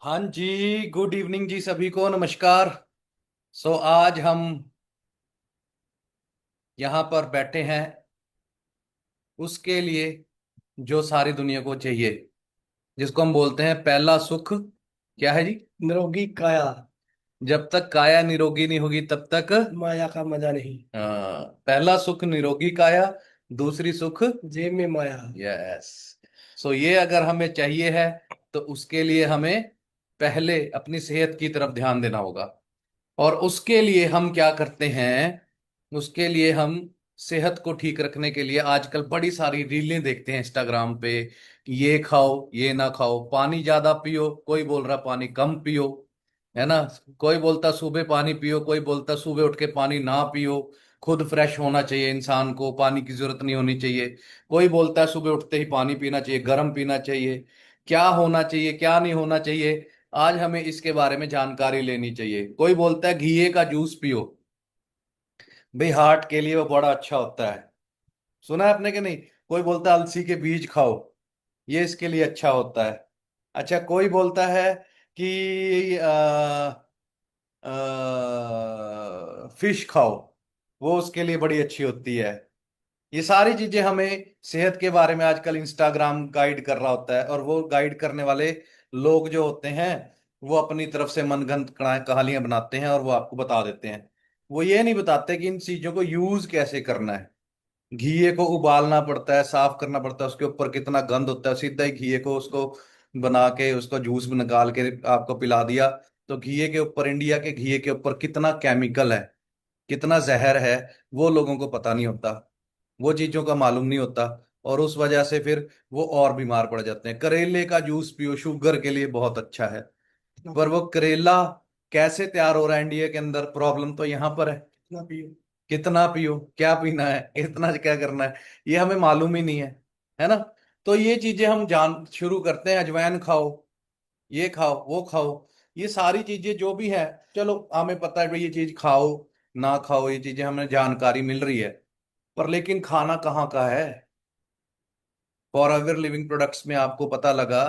हाँ जी, good evening जी, सभी को नमस्कार। आज हम यहाँ पर बैठे हैं उसके लिए जो सारी दुनिया को चाहिए, जिसको हम बोलते हैं पहला सुख। क्या है जी? निरोगी काया। जब तक काया निरोगी नहीं होगी तब तक। माया का मजा नहीं। पहला सुख निरोगी काया, दूसरी सुख। जेब में माया। यस। ये अगर हमें चाहिए है तो उसके लिए हमें पहले अपनी सेहत की तरफ ध्यान देना होगा। और उसके लिए हम क्या करते हैं? उसके लिए हम सेहत को ठीक रखने के लिए आजकल बड़ी सारी रीलें देखते हैं इंस्टाग्राम पे कि ये खाओ ये ना खाओ, पानी ज्यादा पियो, कोई बोल रहा पानी कम पियो, है ना। कोई बोलता सुबह पानी पियो, कोई बोलता सुबह उठ के पानी ना पियो, खुद फ्रेश होना चाहिए, इंसान को पानी की जरूरत नहीं होनी चाहिए। कोई बोलता है सुबह उठते ही पानी पीना चाहिए, गर्म पीना चाहिए। क्या होना चाहिए क्या नहीं होना चाहिए, आज हमें इसके बारे में जानकारी लेनी चाहिए। कोई बोलता है घिए का जूस पियो, भाई हार्ट के लिए वो बड़ा अच्छा होता है, सुना है आपने कि नहीं। कोई बोलता है अलसी के बीज खाओ, ये इसके लिए अच्छा होता है। अच्छा, कोई बोलता है कि फिश खाओ, वो उसके लिए बड़ी अच्छी होती है। ये सारी चीजें हमें सेहत के बारे में आजकल इंस्टाग्राम गाइड कर रहा होता है, और वो गाइड करने वाले लोग जो होते हैं वो अपनी तरफ से मनगढ़ंत कहानियां बनाते हैं और वो आपको बता देते हैं। वो ये नहीं बताते कि इन चीजों को यूज कैसे करना है। घीए को उबालना पड़ता है, साफ करना पड़ता है, उसके ऊपर कितना गंद होता है, सीधा ही घीए को उसको बना के उसको जूस में निकाल के आपको पिला दिया। तो घीए के ऊपर, इंडिया के घीए के ऊपर कितना केमिकल है, कितना जहर है, वो लोगों को पता नहीं होता, वो चीजों का मालूम नहीं होता। और उस वजह से फिर वो और बीमार पड़ जाते हैं। करेले का जूस पियो, शुगर के लिए बहुत अच्छा है। कितना पर वो करेला कैसे तैयार हो रहा है इंडिया के अंदर, प्रॉब्लम तो यहाँ पर है। कितना पियो। कितना पियो, क्या पीना है, इतना क्या करना है, ये हमें मालूम ही नहीं है ना। तो ये चीजें हम जान शुरू करते हैं, अजवाइन खाओ, ये खाओ वो खाओ, ये सारी चीजें जो भी है, चलो हमें पता है भाई ये चीज खाओ ना खाओ, ये चीजें हमें जानकारी मिल रही है। पर लेकिन खाना कहाँ का है? फॉरएवर लिविंग प्रोडक्ट्स में आपको पता लगा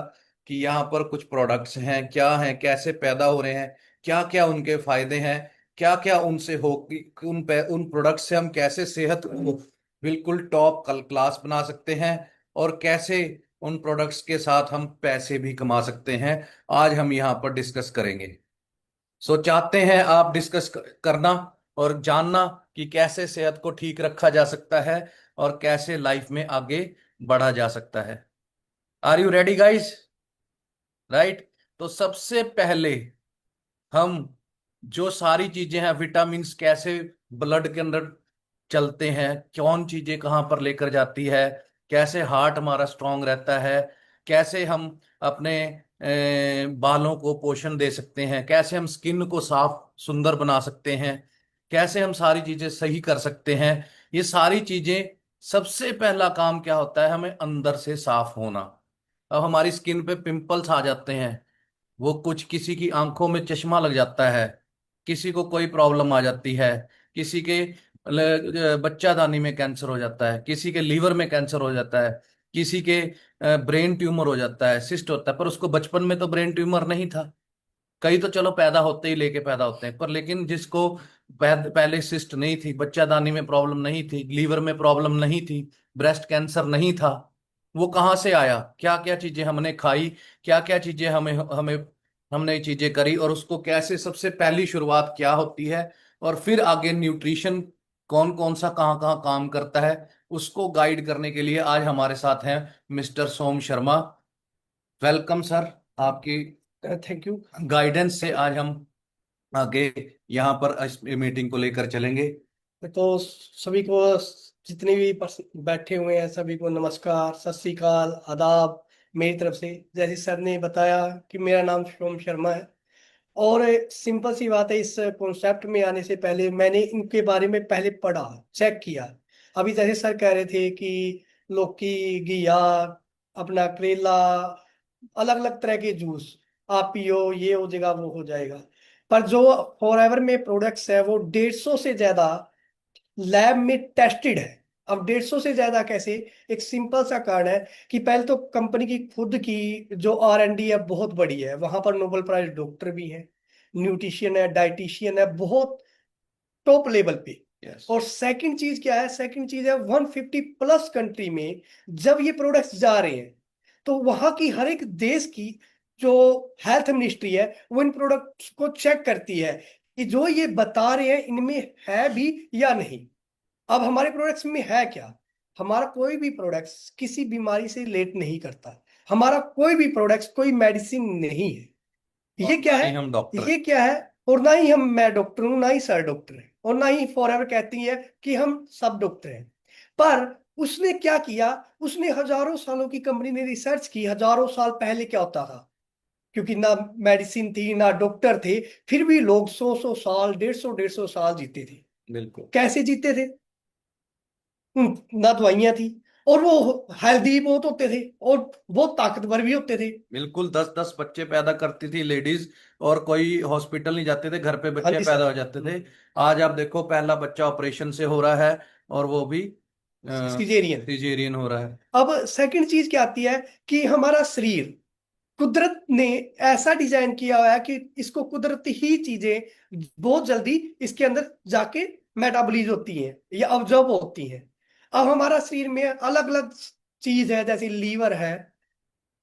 कि यहाँ पर कुछ प्रोडक्ट्स हैं, क्या हैं, कैसे पैदा हो रहे हैं, क्या क्या उनके फायदे हैं, क्या क्या उनसे हो, उन प्रोडक्ट से हम कैसे सेहत को बिल्कुल टॉप क्लास बना सकते हैं, और कैसे उन प्रोडक्ट्स के साथ हम पैसे भी कमा सकते हैं, आज हम यहाँ पर डिस्कस करेंगे। चाहते हैं आप डिस्कस करना और जानना कि कैसे सेहत को ठीक रखा जा सकता है और कैसे लाइफ में आगे बढ़ा जा सकता है। Are you ready guys? Right. तो सबसे पहले हम जो सारी चीजें हैं, विटामिन्स कैसे ब्लड के अंदर चलते हैं, कौन चीजें कहाँ पर लेकर जाती है, कैसे हार्ट हमारा स्ट्रांग रहता है, कैसे हम अपने बालों को पोषण दे सकते हैं, कैसे हम स्किन को साफ सुंदर बना सकते हैं, कैसे हम सारी चीजें सही कर सकते हैं, ये सारी चीजें। सबसे पहला काम क्या होता है? हमें अंदर से साफ होना। अब हमारी स्किन पे पिंपल्स आ जाते हैं, वो कुछ किसी की आंखों में चश्मा लग जाता है, किसी को कोई प्रॉब्लम आ जाती है, किसी के बच्चादानी में कैंसर हो जाता है, किसी के लीवर में कैंसर हो जाता है, किसी के ब्रेन ट्यूमर हो जाता है, सिस्ट होता है। पर उसको बचपन में तो ब्रेन ट्यूमर नहीं था। कई तो चलो पैदा होते ही लेके पैदा होते हैं, पर लेकिन जिसको पहले सिस्ट नहीं थी, बच्चादानी में प्रॉब्लम नहीं थी, लीवर में प्रॉब्लम नहीं थी, ब्रेस्ट कैंसर नहीं था, वो कहाँ से आया? क्या क्या चीजें हमने खाई, क्या क्या चीजें हमें हमें हमने ये चीजें करी, और उसको कैसे, सबसे पहली शुरुआत क्या होती है, और फिर आगे न्यूट्रिशन कौन कौन सा कहाँ कहाँ काम करता है, उसको गाइड करने के लिए आज हमारे साथ हैं mister Som Sharma. Welcome sir. आपकी थैंक यू। गाइडेंस से आज हम आगे यहाँ पर इस मीटिंग को लेकर चलेंगे। तो सभी को, जितने भी बैठे हुए हैं सभी को नमस्कार, सत श्री अकाल, आदाब। मेरी तरफ से जैसे सर ने बताया कि मेरा नाम सोम शर्मा है। और सिंपल सी बात है, इस कॉन्सेप्ट में आने से पहले मैंने इनके बारे में पहले पढ़ा, चेक किया। अभी जैसे सर कह रहे थे कि लौकी, घिया, अपना करेला, अलग अलग तरह के जूस आप पियो, ये हो जाएगा वो हो जाएगा। पर जो फॉरएवर में प्रोडक्ट्स है वो 150 से ज्यादा लैब में टेस्टेड है। अब 150 से ज्यादा कैसे? एक सिंपल सा कारण है कि पहले तो कंपनी की खुद की जो R&D है बहुत बड़ी है, वहां पर नोबेल प्राइज डॉक्टर भी है, न्यूट्रिशियन है, डाइटिशियन है, बहुत टॉप लेवल पे। यस। और सेकंड चीज क्या है? सेकंड चीज है 150 प्लस कंट्री में जब ये प्रोडक्ट्स जा रहे हैं तो वहां की हर एक देश की जो हेल्थ मिनिस्ट्री है वो इन प्रोडक्ट्स को चेक करती है कि जो ये बता रहे हैं इनमें है भी या नहीं। अब हमारे प्रोडक्ट्स में है क्या? हमारा कोई भी प्रोडक्ट्स किसी बीमारी से रिलेट नहीं करता। हमारा कोई भी प्रोडक्ट्स कोई मेडिसिन नहीं है। और ये क्या ना है? ही हम डॉक्टर ये क्या है? और ना ही हम, मैं डॉक्टर हूं, ना ही सर डॉक्टर है, और ना ही फॉरएवर कहती है कि हम सब डॉक्टर हैं। पर उसने क्या किया? उसने हजारों सालों की कंपनी ने रिसर्च की, हजारों साल पहले क्या होता था, क्योंकि ना मेडिसिन थी ना डॉक्टर थे, फिर भी लोग 100 100 साल, 150 150 साल जीते थे। बिल्कुल। कैसे जीते थे? ना दवाइयां थी, और वो हेल्दी बहुत होते थे, और बहुत ताकतवर भी होते थे। बिल्कुल, 10 10 बच्चे पैदा करती थी लेडीज, और कोई हॉस्पिटल नहीं जाते थे, घर पे हाँ बच्चे जी पैदा सर। हो जाते थे। आज आप देखो, पहला बच्चा ऑपरेशन से हो रहा है, और वो भी सिजेरियन। सिजेरियन हो रहा है। अब सेकंड चीज क्या आती है कि हमारा शरीर कुदरत ने ऐसा डिजाइन किया हुआ है कि इसको कुदरती ही चीजें बहुत जल्दी इसके अंदर जाके मेटाबॉलिज होती हैं या अब्जॉर्ब होती हैं। अब हमारा शरीर में अलग अलग चीज है, जैसे लीवर है,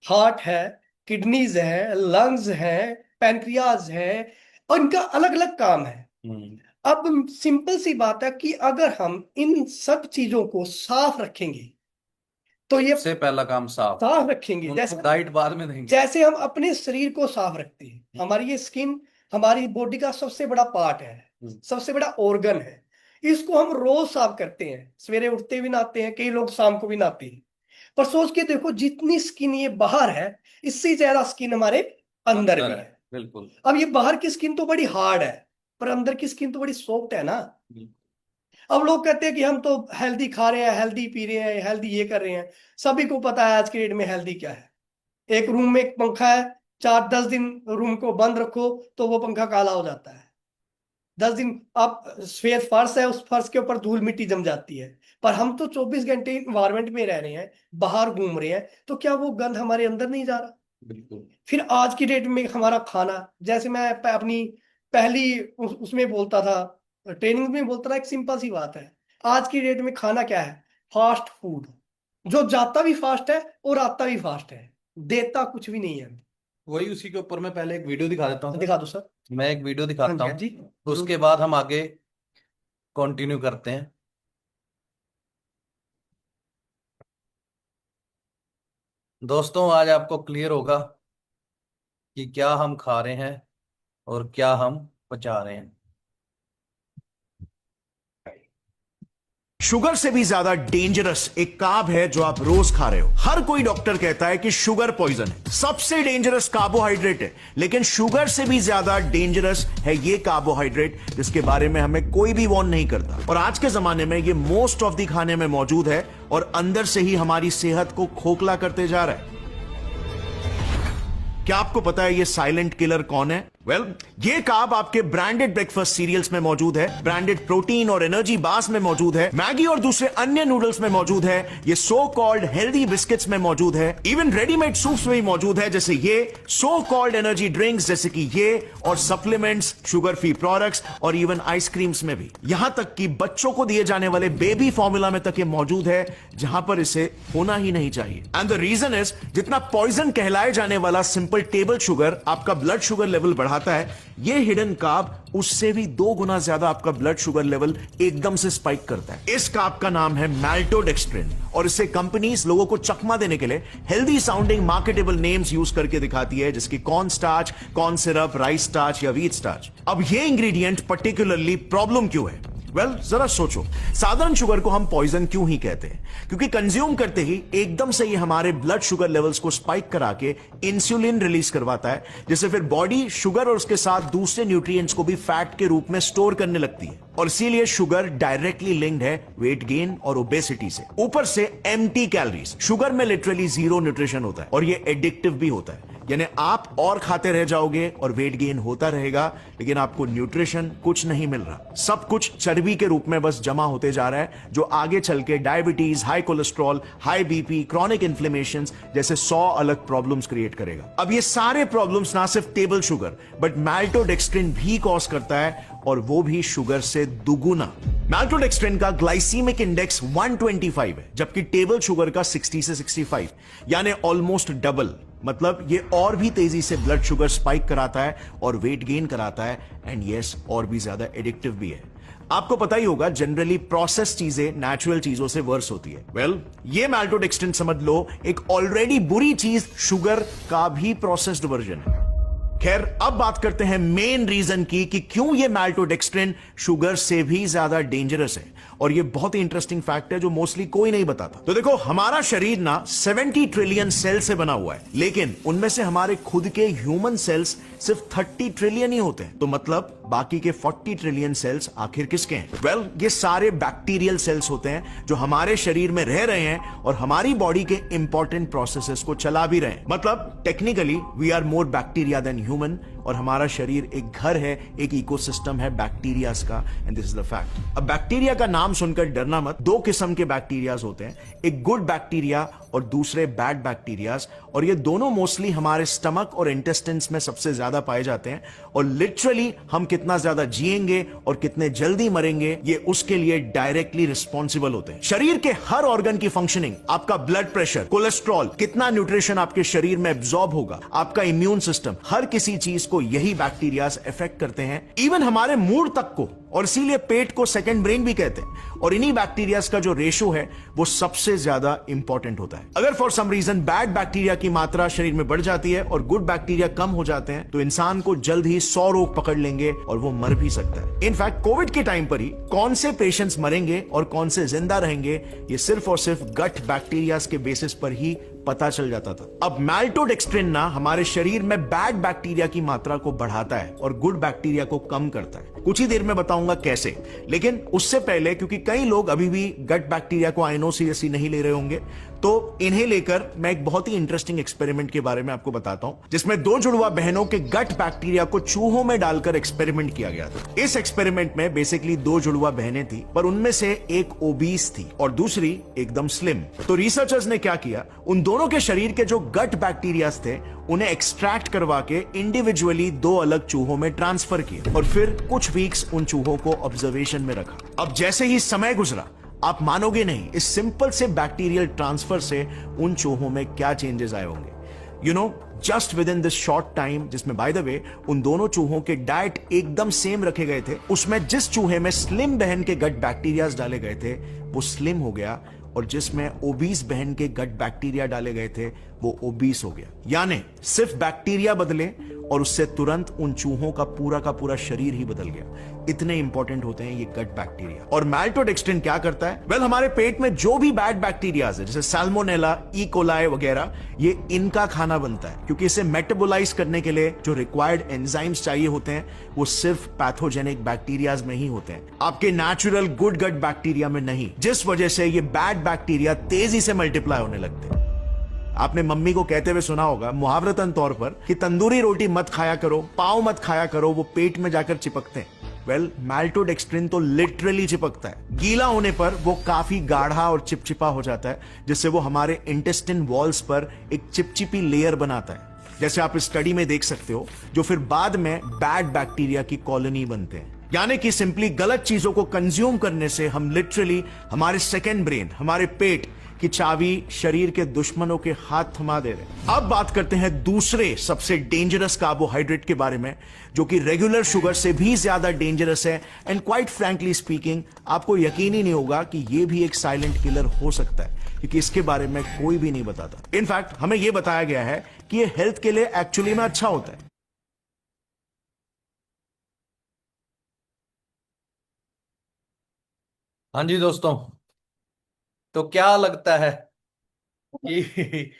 हार्ट है, किडनीज है, लंग्स है, पैनक्रियाज है, और इनका अलग अलग काम है। हम्म। अब सिंपल सी बात है कि अगर हम इन सब चीजों को साफ रखेंगे तो ये सबसे पहला काम साफ। साफ रखेंगे, उनको जैसे डाइट बाद में देंगे। जैसे हम अपने शरीर को साफ रखते हैं। हमारी ये स्किन हमारी बॉडी का सबसे बड़ा पार्ट है, हम्म। सबसे बड़ा ऑर्गन है। इसको हम रोज साफ करते हैं, सवेरे उठते भी नहाते हैं, कई लोग शाम को भी नहाते हैं। पर सोच के देखो, जितनी स्किन ये बाहर है, इससे ज्यादा स्किन हमारे अंदर अंदर भी है। है। बिल्कुल। अब ये बाहर की स्किन तो बड़ी हार्ड है, पर अंदर की स्किन तो बड़ी सॉफ्ट है ना। बिल्कुल। अब लोग कहते हैं कि हम तो हेल्दी खा रहे हैं, हेल्दी पी रहे हैं, हेल्दी ये कर रहे हैं। सभी को पता है आज के डेट में हेल्दी क्या है। एक रूम में एक पंखा है, 4 10 दिन रूम को बंद रखो तो वो पंखा काला हो जाता है। 10 दिन आप, सफेद फर्श है, उस फर्श के ऊपर धूल मिट्टी जम जाती है। पर हम तो 24 घंटे इन्वायरमेंट में रह रहे हैं, बाहर घूम रहे हैं, तो क्या वो गंध हमारे अंदर नहीं जा रहा? बिल्कुल। फिर आज की डेट में हमारा खाना, जैसे मैं अपनी पहली उसमें बोलता था, ट्रेनिंग में बोलता था, एक सिंपल सी बात है। आज की डेट में खाना क्या है? फास्ट फूड, जो जाता भी फास्ट है और आता भी फास्ट है, देता कुछ भी नहीं है। वही, उसी के ऊपर मैं पहले एक वीडियो दिखा देता हूँ दिखा सर। दो सर। मैं एक वीडियो हाँ दिखाता जी, हाँ हूँ, जी, उसके जरूर। बाद हम आगे कंटिन्यू करते हैं। दोस्तों, आज आपको क्लियर होगा कि क्या हम खा रहे हैं और क्या हम पचा रहे हैं। शुगर से भी ज्यादा डेंजरस एक कार्ब है जो आप रोज खा रहे हो। हर कोई डॉक्टर कहता है कि शुगर पॉइजन है, सबसे डेंजरस कार्बोहाइड्रेट है। लेकिन शुगर से भी ज्यादा डेंजरस है ये कार्बोहाइड्रेट, जिसके बारे में हमें कोई भी वार्न नहीं करता। और आज के जमाने में ये मोस्ट ऑफ द खाने में मौजूद है और अंदर से ही हमारी सेहत को खोखला करते जा रहा है। क्या आपको पता है ये साइलेंट किलर कौन है? ये कार्ब आपके ब्रांडेड ब्रेकफास्ट सीरियल्स में मौजूद है, ब्रांडेड प्रोटीन और एनर्जी बार्स में मौजूद है, मैगी और दूसरे अन्य नूडल्स में मौजूद है, ये सो कॉल्ड हेल्दी बिस्किट्स में मौजूद है, इवन रेडीमेड सूप्स में भी मौजूद है, जैसे ये सो कॉल्ड एनर्जी ड्रिंक्स जैसे कि ये, और सप्लीमेंट्स, शुगर फ्री प्रोडक्ट्स और इवन आइसक्रीम्स में भी। यहां तक कि बच्चों को दिए जाने वाले बेबी फॉर्मूला में तक ये मौजूद है, जहां पर इसे होना ही नहीं चाहिए। एंड द रीजन इज, जितना पॉइजन कहलाए जाने वाला सिंपल टेबल शुगर आपका ब्लड शुगर लेवल बढ़ाता है, ये हिडन कार्ब उससे भी 2 गुना ज्यादा आपका ब्लड शुगर लेवल एकदम से स्पाइक करता है। इस कार्ब का नाम है मैल्टोडेक्स्ट्रिन, और इसे कंपनीज लोगों को चकमा देने के लिए healthy sounding marketable names use करके दिखाती है, जैसे corn starch, corn syrup, rice starch या व्हीट स्टार्च। अब ये इंग्रेडिएंट पर्टिकुलरली प्रॉब्लम क्यों है? जरा सोचो, साधारण शुगर को हम पॉइजन क्यों ही कहते हैं? क्योंकि कंज्यूम करते ही एकदम से ये हमारे ब्लड शुगर लेवल्स को स्पाइक करा के इंसुलिन रिलीज करवाता है, जिससे फिर बॉडी शुगर और उसके साथ दूसरे न्यूट्रिएंट्स को भी फैट के रूप में स्टोर करने लगती है। और इसीलिए शुगर डायरेक्टली लिंक्ड है वेट गेन और ओबेसिटी से। ऊपर से एम्प्टी कैलोरीज, शुगर में लिटरली जीरो न्यूट्रिशन होता है और ये एडिक्टिव भी होता है। यानी आप और खाते रह जाओगे और वेट गेन होता रहेगा, लेकिन आपको न्यूट्रिशन कुछ नहीं मिल रहा। सब कुछ चर्बी के रूप में बस जमा होते जा रहा है, जो आगे चल के diabetes, high cholesterol, high BP, chronic inflammation जैसे 100 अलग प्रॉब्लम्स क्रिएट करेगा। अब ये सारे प्रॉब्लम्स ना सिर्फ टेबल शुगर बट मैल्टोडेक्स्ट्रिन भी कॉज करता है, और वो भी शुगर से दुगुना। मैल्टोडेक्स्ट्रिन का ग्लाइसीमिक इंडेक्स 125 है, जबकि टेबल शुगर का 60 से 65, यानी ऑलमोस्ट डबल। मतलब ये और भी तेजी से ब्लड शुगर स्पाइक कराता है और वेट गेन कराता है, एंड यस और भी ज्यादा एडिक्टिव भी है। आपको पता ही होगा जनरली प्रोसेस चीजें नेचुरल चीजों से वर्स होती है। वेल, ये मैल्टोडेक्स्ट्रिन समझ लो एक ऑलरेडी बुरी चीज शुगर का भी प्रोसेस्ड वर्जन है। खैर, अब बात करते हैं मेन रीजन की कि क्यों ये मैल्टोडेक्स्ट्रिन शुगर से भी ज्यादा डेंजरस है, और ये बहुत ही इंटरेस्टिंग फैक्ट है जो मोस्टली कोई नहीं बताता। तो देखो, हमारा शरीर ना 70 ट्रिलियन सेल से बना हुआ है, लेकिन उनमें से हमारे खुद के ह्यूमन सेल्स सिर्फ 30 ट्रिलियन ही होते हैं। तो मतलब बाकी के 40 ट्रिलियन सेल्स आखिर किसके हैं? वेल, ये सारे बैक्टीरियल सेल्स होते हैं जो हमारे शरीर में रह रहे हैं और हमारी बॉडी के इंपॉर्टेंट प्रोसेसेस को चला भी रहे हैं। मतलब technically we are more bacteria than human, और हमारा शरीर एक घर है, एक इकोसिस्टम है बैक्टीरियाज का, and this is the fact. अब बैक्टीरिया का नाम सुनकर डरना मत। दो किस्म के बैक्टीरियाज होते हैं, एक गुड बैक्टीरिया और दूसरे बैड बैक्टीरियाज, और ये दोनों मोस्टली हमारे स्टमक और इंटेस्टाइन्स में सबसे ज्यादा पाए जाते हैं, और लिटरली हम कितना ज्यादा जिएंगे और कितने जल्दी मरेंगे ये उसके लिए डायरेक्टली रिस्पॉन्सिबल होते हैं। शरीर के हर ऑर्गन की फंक्शनिंग, आपका ब्लड प्रेशर, कोलेस्ट्रॉल, कितना न्यूट्रिशन आपके शरीर में एब्जॉर्ब होगा, आपका इम्यून सिस्टम, हर किसी चीज को यही बैक्टीरियाज इफेक्ट करते हैं, इवन हमारे मूड तक को। और इसीलिए पेट को सेकंड ब्रेन भी कहते हैं, और इन्हीं बैक्टीरियाज का जो रेशो है वो सबसे ज्यादा इंपॉर्टेंट होता है। अगर for some reason bad bacteria की मात्रा शरीर में बढ़ जाती है और गुड बैक्टीरिया कम हो जाते हैं, तो इंसान को जल्द ही 100 रोग पकड़ लेंगे और वो मर भी सकता है। इनफैक्ट कोविड के टाइम पर ही कौन से पेशेंट्स मरेंगे और कौन से जिंदा रहेंगे, ये सिर्फ और सिर्फ गट बैक्टीरियाज के बेसिस पर ही पता चल जाता था। अब मैल्टोडेक्स्ट्रिन ना हमारे शरीर में बैड बैक्टीरिया की मात्रा को बढ़ाता है और गुड बैक्टीरिया को कम करता है। कुछ ही देर में बताऊंगा कैसे, लेकिन उससे पहले, क्योंकि कई लोग अभी भी गट बैक्टीरिया को आईनो सीरियसली नहीं ले रहे होंगे, तो इन्हें लेकर मैं एक बहुत ही इंटरेस्टिंग एक्सपेरिमेंट के बारे में आपको बताता हूं, जिसमें दो जुड़वा बहनों के गट बैक्टीरिया को चूहों में डालकर एक्सपेरिमेंट किया गया था। इस एक्सपेरिमेंट में बेसिकली दो जुड़वा बहनें थी, पर उनमें से एक ओबीस थी और दूसरी एकदम स्लिम। तो रिसर्चर्स ने क्या किया, उन दोनों के शरीर के जो गट बैक्टीरिया थे उन्हें एक्सट्रैक्ट करवा के इंडिविजुअली दो अलग चूहों में ट्रांसफर किए, और फिर कुछ वीक्स उन चूहों को ऑब्जर्वेशन में रखा। अब जैसे ही समय गुजरा, आप मानोगे नहीं, इस सिंपल से बैक्टीरियल ट्रांसफर से उन चूहों में क्या चेंजेस आए होंगे। You know, just with in this short time, जिसमें बाय द वे उन दोनों चूहों के डाइट एकदम सेम रखे गए थे, उसमें जिस चूहे में स्लिम बहन के गट बैक्टीरियाज डाले गए थे वो स्लिम हो गया, और जिसमें ओबीस बहन के गट बैक्टीरिया डाले गए थे वो ओबीस हो गया। यानी सिर्फ बैक्टीरिया बदले और उससे तुरंत उन चूहों का पूरा शरीर ही बदल गया। इतने इंपॉर्टेंट होते हैं ये गट बैक्टीरिया। और मैल्टोडेक्स्ट्रिन क्या करता है? वेल, हमारे पेट में जो भी बैड बैक्टीरियाज है, जैसे सैल्मोनेला, ई कोलाई वगैरह, ये इनका खाना बनता है, क्योंकि इसे मेटाबोलाइज करने के लिए जो रिक्वायर्ड एंजाइम्स चाहिए होते हैं वो सिर्फ पैथोजेनिक बैक्टीरियाज में ही होते हैं, आपके नेचुरल गुड गट बैक्टीरिया में नहीं, जिस वजह से ये बैड बैक्टीरिया तेजी से मल्टीप्लाई होने लगते हैं। आपने मम्मी को कहते हुए सुना होगा मुहावरतन तौर पर कि तंदूरी रोटी मत खाया करो, पाव मत खाया करो, वो पेट में जाकर चिपकते हैं। वेल, मैल्टोडेक्स्ट्रिन तो लिटरली चिपकता है। गीला होने पर वो काफी गाढ़ा और चिपचिपा हो जाता है, जिससे वो हमारे इंटेस्टाइन वॉल्स पर एक चिपचिपी लेयर बनाता है, जैसे आप इस स्टडी में देख सकते हो, जो फिर बाद में बैड बैक्टीरिया की कॉलोनी बनते हैं। यानी कि सिंपली गलत चीजों को कंज्यूम करने से हम लिटरली हमारे सेकेंड ब्रेन, हमारे पेट की चाबी शरीर के दुश्मनों के हाथ थमा दे रहे हैं। अब बात करते हैं दूसरे सबसे डेंजरस कार्बोहाइड्रेट के बारे में, जो कि रेगुलर शुगर से भी ज्यादा डेंजरस है, एंड क्वाइट फ्रैंकली स्पीकिंग आपको यकीन ही नहीं होगा कि यह भी एक साइलेंट किलर हो सकता है, क्योंकि इसके बारे में कोई भी नहीं बताता। इनफैक्ट हमें यह बताया गया है कि यह हेल्थ के लिए एक्चुअली में अच्छा होता है। हाँ जी दोस्तों, तो क्या लगता है कि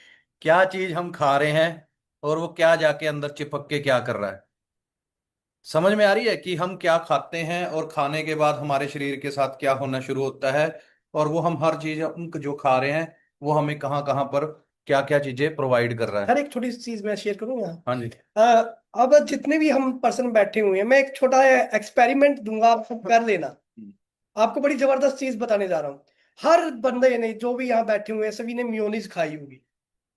क्या चीज हम खा रहे हैं और वो क्या जाके अंदर चिपक के क्या कर रहा है? समझ में आ रही है कि हम क्या खाते हैं और खाने के बाद हमारे शरीर के साथ क्या होना शुरू होता है, और वो हम हर चीज हम जो खा रहे हैं वो हमें कहाँ कहाँ पर क्या क्या चीजें प्रोवाइड कर रहा है। हर एक छोटी सी चीज मैं शेयर करूंगा। हाँ जी। अब जितने भी हम पर्सन बैठे हुए हैं, मैं एक छोटा एक्सपेरिमेंट दूंगा आपको, कर लेना। आपको बड़ी जबरदस्त चीज बताने जा रहा हूँ। हर बंदे ने, जो भी यहाँ बैठे हुए हैं, सभी ने मेयोनीज खाई होगी।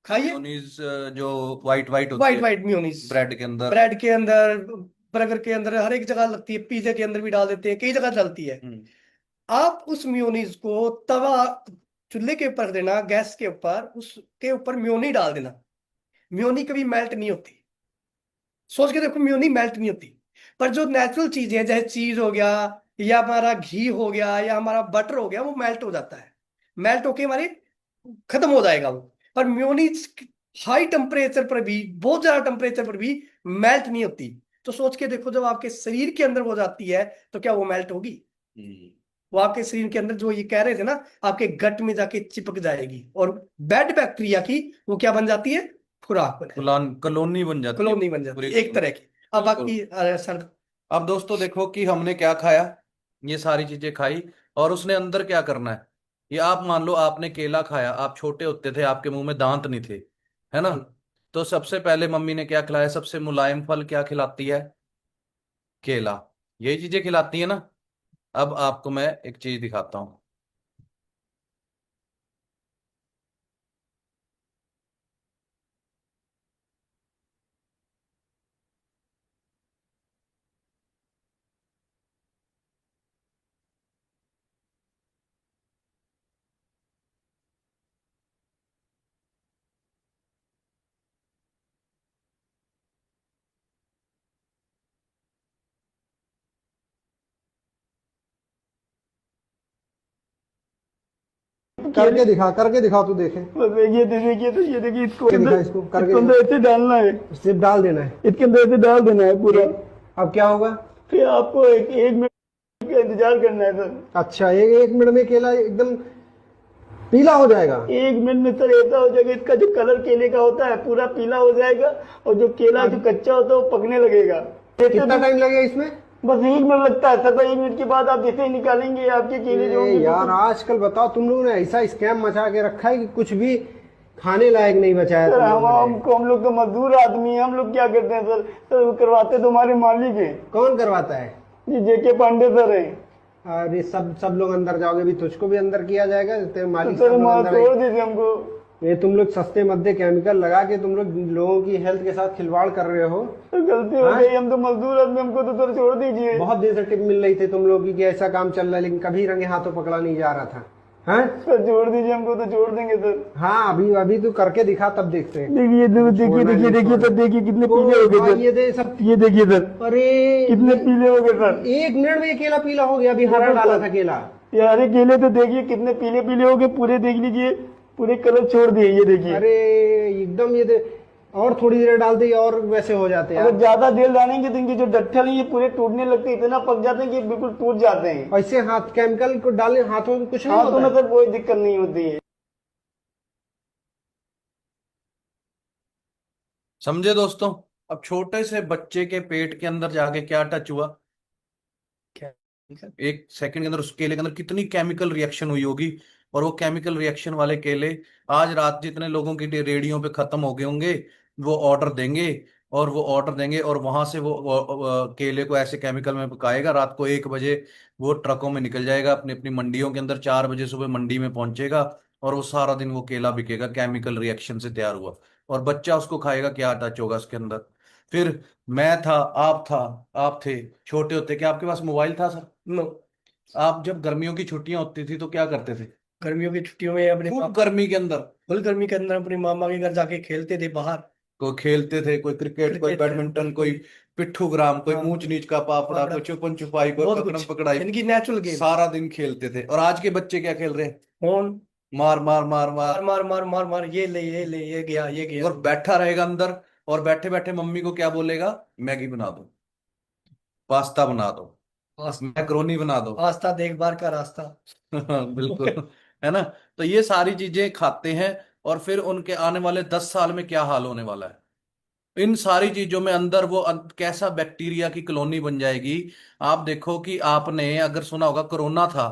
खाइए। मेयोनीज जो वाइट वाइट होती वाइट है वाइट मेयोनीज ब्रेड के अंदर। ब्रेड के अंदर, बर्गर के अंदर, हर एक जगह लगती है, पिज्जा के अंदर भी डाल देते हैं, कई जगह चलती है। हम्म। आप उस मेयोनीज को तवा, चूल्हे के ऊपर देना, गैस के ऊपर, उसके ऊपर मेयोनी डाल देना। मेयोनी कभी मेल्ट नहीं होती। सोच के देखो, मेयोनी मेल्ट नहीं होती। पर जो नेचुरल चीजें हैं, जैसे चीज हो गया, या हमारा घी हो गया, या हमारा बटर हो गया, वो मेल्ट हो जाता है। मेल्ट होके हमारे खत्म हो जाएगा वो। पर मेयोनीज हाई टेम्परेचर पर भी, बहुत ज्यादा टेम्परेचर पर भी मेल्ट नहीं होती। तो सोच के देखो, जब आपके शरीर के अंदर वो जाती है, तो क्या वो मेल्ट होगी? वो आपके शरीर के अंदर, जो ये कह रहे थे ना, आपके गट में जाके चिपक जाएगी, और बैड बैक्टीरिया की वो क्या बन जाती है? खुराक बन जाती है, कॉलोनी बन जाती है कॉलोनी बन जाती पूरी। है एक तरह की। अब बिल्कुल। बाकी सर। अब दोस्तों देखो कि हमने क्या खाया, ये सारी चीजें खाई, और उसने अंदर क्या करना है। ये आप मान लो आपने केला खाया, आप छोटे होते थे, आपके मुंह में दांत नहीं थे, है ना। तो सबसे पहले मम्मी ने क्या खिलाया, सबसे मुलायम फल क्या खिलाती है, केला। यही चीजें खिलाती है ना। अब आपको मैं एक चीज दिखाता हूँ। करके दिखा तू देखे। ये देखिए इसको ये दिखा, अंदर, इसको इसको करके अंदर ऐसे डालना है, सिर्फ डाल देना है। इसके अंदर ऐसे डाल देना है पूरा। अब क्या होगा? फिर आपको एक मिनट का इंतजार करना है सर। अच्छा, एक मिनट में केला एकदम पीला हो जाएगा? एक मिनट में सर ऐसा हो जाएगा, इसका जो कलर केले का होता है पूरा पीला हो जाएगा, और जो केला जो कच्चा होता है वो पकने लगेगा। कितना टाइम लगेगा इसमें? बस 1 मिनट लगता है सर। 1 मिनट के बाद आप जैसे ही निकालेंगे, आपके केले जो होंगे। यार आजकल बताओ, तुम लोगों ने ऐसा स्कैम मचा के रखा है कि कुछ भी खाने लायक नहीं बचा है। सर हम लोग तो मजदूर आदमी है, हम लोग क्या करते हैं सर? सर करवाते तो हमारे मालिक है। कौन करवाता है? जी जेके पांडे सर है। अरे सब लोग अंदर जाओगे भी, तुझको भी अंदर किया जाएगा, तेरे मालिक सर सब लोग अंदर छोड़ आएंगे। दीजिए हमको। ये तुम लोग सस्ते मद्दे केमिकल लगा के तुम लोग लोगों की हेल्थ के साथ खिलवाड़ कर रहे हो। तो गलती हो गई, हम तो मजदूर आदमी, हमको तो सर छोड़ दीजिए। बहुत देर से टिप मिल रही थी तुम लोगों की कि ऐसा काम चल रहा है, लेकिन कभी रंगे हाथों पकड़ा नहीं जा रहा था। हैं? सर छोड़ दीजिए, हमको तो छोड़ देंगे सर। हाँ, अभी तू करके दिखा, तब देखते हैं। देखिए सर, देखिए कितने पीले हो गए सर। ये दे सब। ये देखिए सर, अरे कितने पीले हो गए सर। 1 मिनट में ये केला पीला हो गया। अभी हरा डाला था केला। यार केले तो देखिए कितने पीले पीले हो गए पूरे, देख लीजिए पूरे कलर छोड़ दिए। ये देखिए। अरे एकदम ये और थोड़ी देर डाल दी और वैसे हो जाते हैं। अगर ज्यादा देर डालेंगे तो इनके जो डट्ठल है ये पूरे टूटने लगते हैं, इतना पक जाते हैं कि बिल्कुल टूट जाते हैं। ऐसे हाथ केमिकल को डालने हाथों में कुछ नहीं हाथों में होता है? सर कोई दिक्कत नहीं होती है। समझे दोस्तों। अब छोटे से बच्चे के पेट के अंदर जाके क्या टच हुआ, एक सेकंड के अंदर उस केले के अंदर कितनी केमिकल रिएक्शन हुई होगी। और वो केमिकल रिएक्शन वाले केले आज रात जितने लोगों की रेडियो पे खत्म हो गए होंगे, वो ऑर्डर देंगे, और वो ऑर्डर देंगे, और वहां से वो केले को ऐसे केमिकल में पकाएगा, रात को 1 बजे वो ट्रकों में निकल जाएगा अपनी अपनी मंडियों के अंदर, 4 बजे सुबह मंडी में पहुंचेगा, और वो सारा दिन वो केला बिकेगा केमिकल रिएक्शन से तैयार हुआ। और बच्चा उसको खाएगा, क्या टच होगा उसके अंदर। फिर मैं था, आप था, आप थे छोटे होते, क्या आपके पास मोबाइल था सर? नो। आप जब गर्मियों की छुट्टियां होती थी तो क्या करते थे? गर्मियों की छुट्टियों में अपने खूब गर्मी के अंदर फुल गर्मी के अंदर अपने मामा के घर जाके खेलते थे बाहर। कोई खेलते थे, कोई क्रिकेट, कोई क्रिकेट बैडमिंटन, कोई पिट्ठू ग्राम, कोई हाँ, ऊंच नीच का पापड़ा, पापड़ा, कोई छुपन छुपाई, कोई बहुत पकड़म कुछ पकड़ाई। इनकी नेचुरल गेम। सारा दिन खेलते थे। और आज के बच्चे क्या खेल रहे हैं? फोन। मार मार मार मार मार। मार मार मार मार, ये ले ये गया ये गया। और बैठा रहेगा अंदर, और बैठे बैठे मम्मी को क्या बोलेगा, मैगी बना दो, पास्ता बना दो, मैक्रोनी बना दो। आस्था देखभाल का रास्ता। बिल्कुल, है ना। तो ये सारी चीजें खाते हैं, और फिर उनके आने वाले 10 साल में क्या हाल होने वाला है। इन सारी चीजों में अंदर वो कैसा बैक्टीरिया की कॉलोनी बन जाएगी। आप देखो कि आपने अगर सुना होगा, कोरोना था,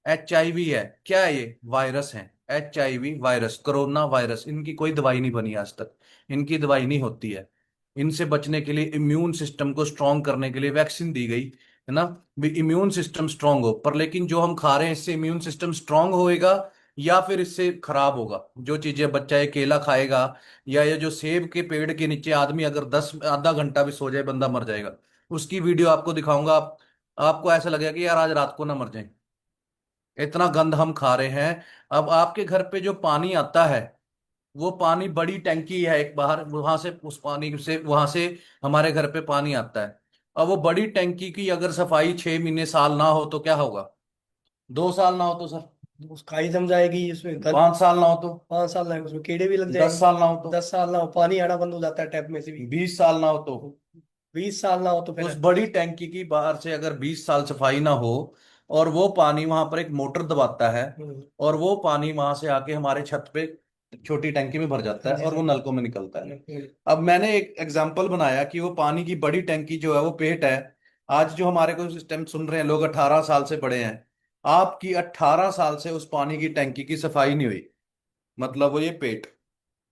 HIV है, क्या है ये? वायरस है। HIV वायरस, कोरोना वायरस, इनकी कोई दवाई नहीं बनी आज तक, इनकी दवाई नहीं होती है। इनसे बचने के लिए, इम्यून सिस्टम को स्ट्रांग करने के लिए वैक्सीन दी गई है ना, भी इम्यून सिस्टम स्ट्रांग हो। पर लेकिन जो हम खा रहे हैं, इससे इम्यून सिस्टम स्ट्रांग होएगा या फिर इससे खराब होगा? जो चीजें बच्चा ये केला खाएगा, या ये जो सेब के पेड़ के नीचे आदमी अगर आधा घंटा भी सो जाए, बंदा मर जाएगा। उसकी वीडियो आपको दिखाऊंगा, आपको ऐसा लगेगा कि यार आज रात को ना मर जाए, इतना गंद हम खा रहे हैं। अब आपके घर पे जो पानी आता है, वो पानी बड़ी टैंकी है एक बाहर, वहां से, उस पानी से, वहां से हमारे घर पे पानी आता है। अब वो बड़ी टैंकी की अगर सफाई 6 महीने साल ना हो तो क्या होगा? 2 साल ना हो तो सर, उस खाई जम जाएगी उसमें 5 साल ना हो तो, 5 साल लगेंगे, उसमें कीड़े भी लग 10 साल ना हो जाएंगे। तो, 10 साल ना हो, पानी आना बंद हो जाता है टैप में से भी। 20 साल ना हो तो, 20 साल ना हो तो उस फिर बड़ी टैंकी की बाहर से अगर 20 साल सफाई ना हो, और वो पानी वहां पर एक मोटर दबाता है, हम्म, और वो पानी वहां से आके हमारे छत पे छोटी टैंकी में भर जाता हाँ है जी और वो सर। नलकों में निकलता है। हम्म, अब मैंने एक एग्जांपल बनाया कि वो पानी की बड़ी टैंकी जो है वो पेट है। आज जो हमारे को इस टाइम सुन रहे हैं लोग, 18 साल से बड़े हैं, आपकी 18 साल से उस पानी की टैंकी की सफाई नहीं हुई, मतलब वो ये पेट,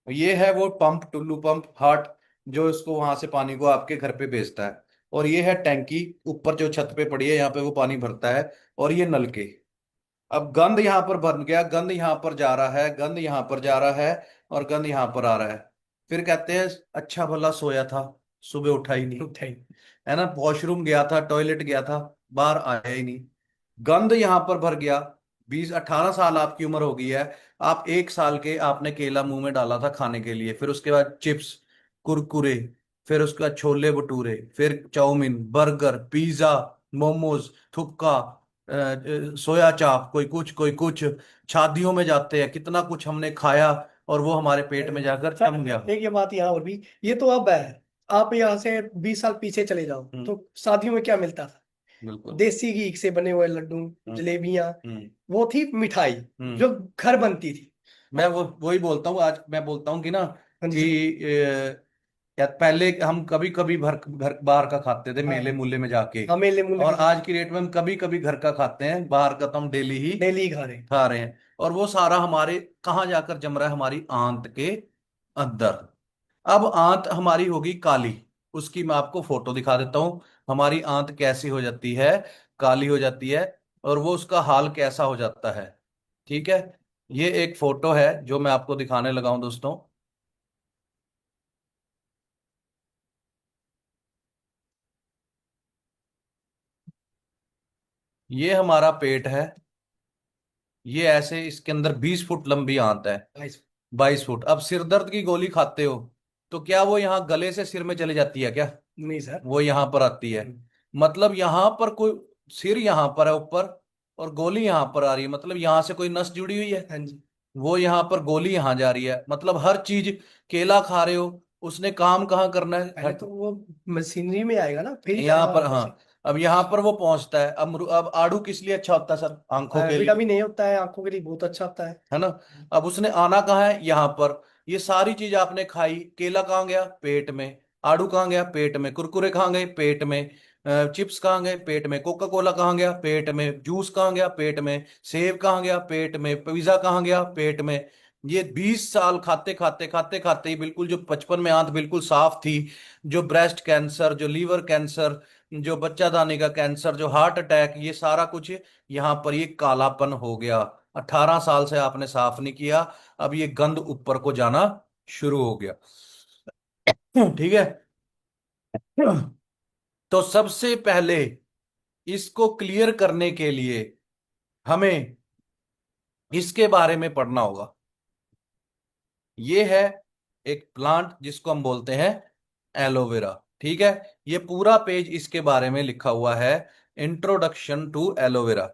ये है वो पंप, टुल्लू पंप, हार्ट, जो इसको वहां से पानी को आपके घर पे भेजता है। और ये है टैंकी ऊपर जो छत पे पड़ी है, यहाँ पे वो पानी भरता है। और ये नलके। अब गंद यहाँ पर भर गया, गंद यहाँ पर जा रहा है, गंद यहाँ पर जा रहा है, और गंद यहाँ पर आ रहा है। फिर कहते हैं अच्छा भला सोया था, सुबह उठा ही नहीं, उठा ही। है ना, वॉशरूम गया था, टॉयलेट गया था, बाहर आया ही नहीं, गंद यहाँ पर भर गया। 18 साल आपकी उम्र हो गई है, आप 1 साल के आपने केला मुंह में डाला था खाने के लिए, फिर उसके बाद चिप्स, कुरकुरे, फिर उसके बाद छोले भटूरे, फिर चाउमीन, बर्गर, पिज्जा, मोमोज, थुपका, सोया चाप, कोई कुछ कोई कुछ, शादियों में जाते हैं, कितना कुछ हमने खाया, और वो हमारे पेट में जाकर जम गया। सर एक ये बात यहाँ और भी, ये तो अब है। आप यहाँ से 20 साल पीछे चले जाओ हम्म, तो शादियों में क्या मिलता था? बिल्कुल। देसी घी से बने हुए लड्डू, हम्म, जलेबियां, हम्म, वो थी मिठाई हम्म। जो घर बनती थी। मैं वही बोलता हूँ, आज मैं बोलता हूँ कि ना, हाँ जी कि सर। या पहले हम कभी कभी घर घर बाहर का खाते थे, हाँ मेले मूले में जाके, हाँ, मेले मूले और में आज की डेट में हम कभी कभी घर का खाते हैं, बाहर का तो हम डेली ही डेली ही खा रहे हैं। खा रहे हैं। और वो सारा हमारे कहाँ जाकर जम रहा है? हमारी आंत के अंदर। अब आंत हमारी होगी काली, उसकी मैं आपको फोटो दिखा देता हूँ, हमारी आंत कैसी हो जाती है, काली हो जाती है, और वो उसका हाल कैसा हो जाता है। ठीक है, ये एक फोटो है जो मैं आपको दिखाने लगा हूं दोस्तों। ये हमारा पेट है, ये ऐसे, इसके अंदर 20 फुट लंबी आंत है, गाइस, 22 फुट। अब सिर दर्द की गोली खाते हो, तो क्या वो यहाँ गले से सिर में चली जाती है क्या? नहीं सर। वो यहाँ पर आती है, मतलब यहाँ पर कोई, सिर यहाँ पर है ऊपर, और गोली यहाँ पर आ रही है, मतलब यहाँ से कोई नस जुड़ी हुई है, हाँ जी। वो यहाँ पर गोली यहाँ जा रही है, मतलब हर चीज। केला खा रहे हो, उसने काम कहाँ करना है? पहले तो वो मशीनरी में आएगा ना, फिर ही यहाँ जाएगा पर, अंदर से। हाँ। अब यहाँ पर वो पहुंचता है। अब आड़ू किस लिए अच्छा होता है सर? आंखों के लिए, विटामिन ए होता है, आंखों के लिए बहुत अच्छा होता है। है ना। अब उसने आना कहाँ है? यहाँ पर। ये सारी चीज आपने खाई, केला कहाँ गया? पेट में। आड़ू कहाँ गया? पेट में। कुरकुरे कहाँ गए? पेट में। चिप्स कहाँ गए? पेट में। कोका कोला कहाँ गया? पेट में। जूस कहाँ गया? पेट में। सेब कहाँ गया? पेट में। पिज्जा कहाँ गया? पेट में। ये 20 साल खाते खाते खाते खाते ही बिल्कुल, जो बचपन में आंत बिल्कुल साफ थी, जो ब्रेस्ट कैंसर, जो लीवर कैंसर, जो बच्चादानी का कैंसर, जो हार्ट अटैक, ये सारा कुछ यहाँ पर ये कालापन हो गया। 18 साल से आपने साफ नहीं किया, अब ये गंद ऊपर को जाना शुरू हो गया। ठीक है। तो सबसे पहले इसको क्लियर करने के लिए हमें इसके बारे में पढ़ना होगा। ये है एक प्लांट जिसको हम बोलते हैं एलोवेरा। ठीक है, ये पूरा पेज इसके बारे में लिखा हुआ है, introduction to aloe vera.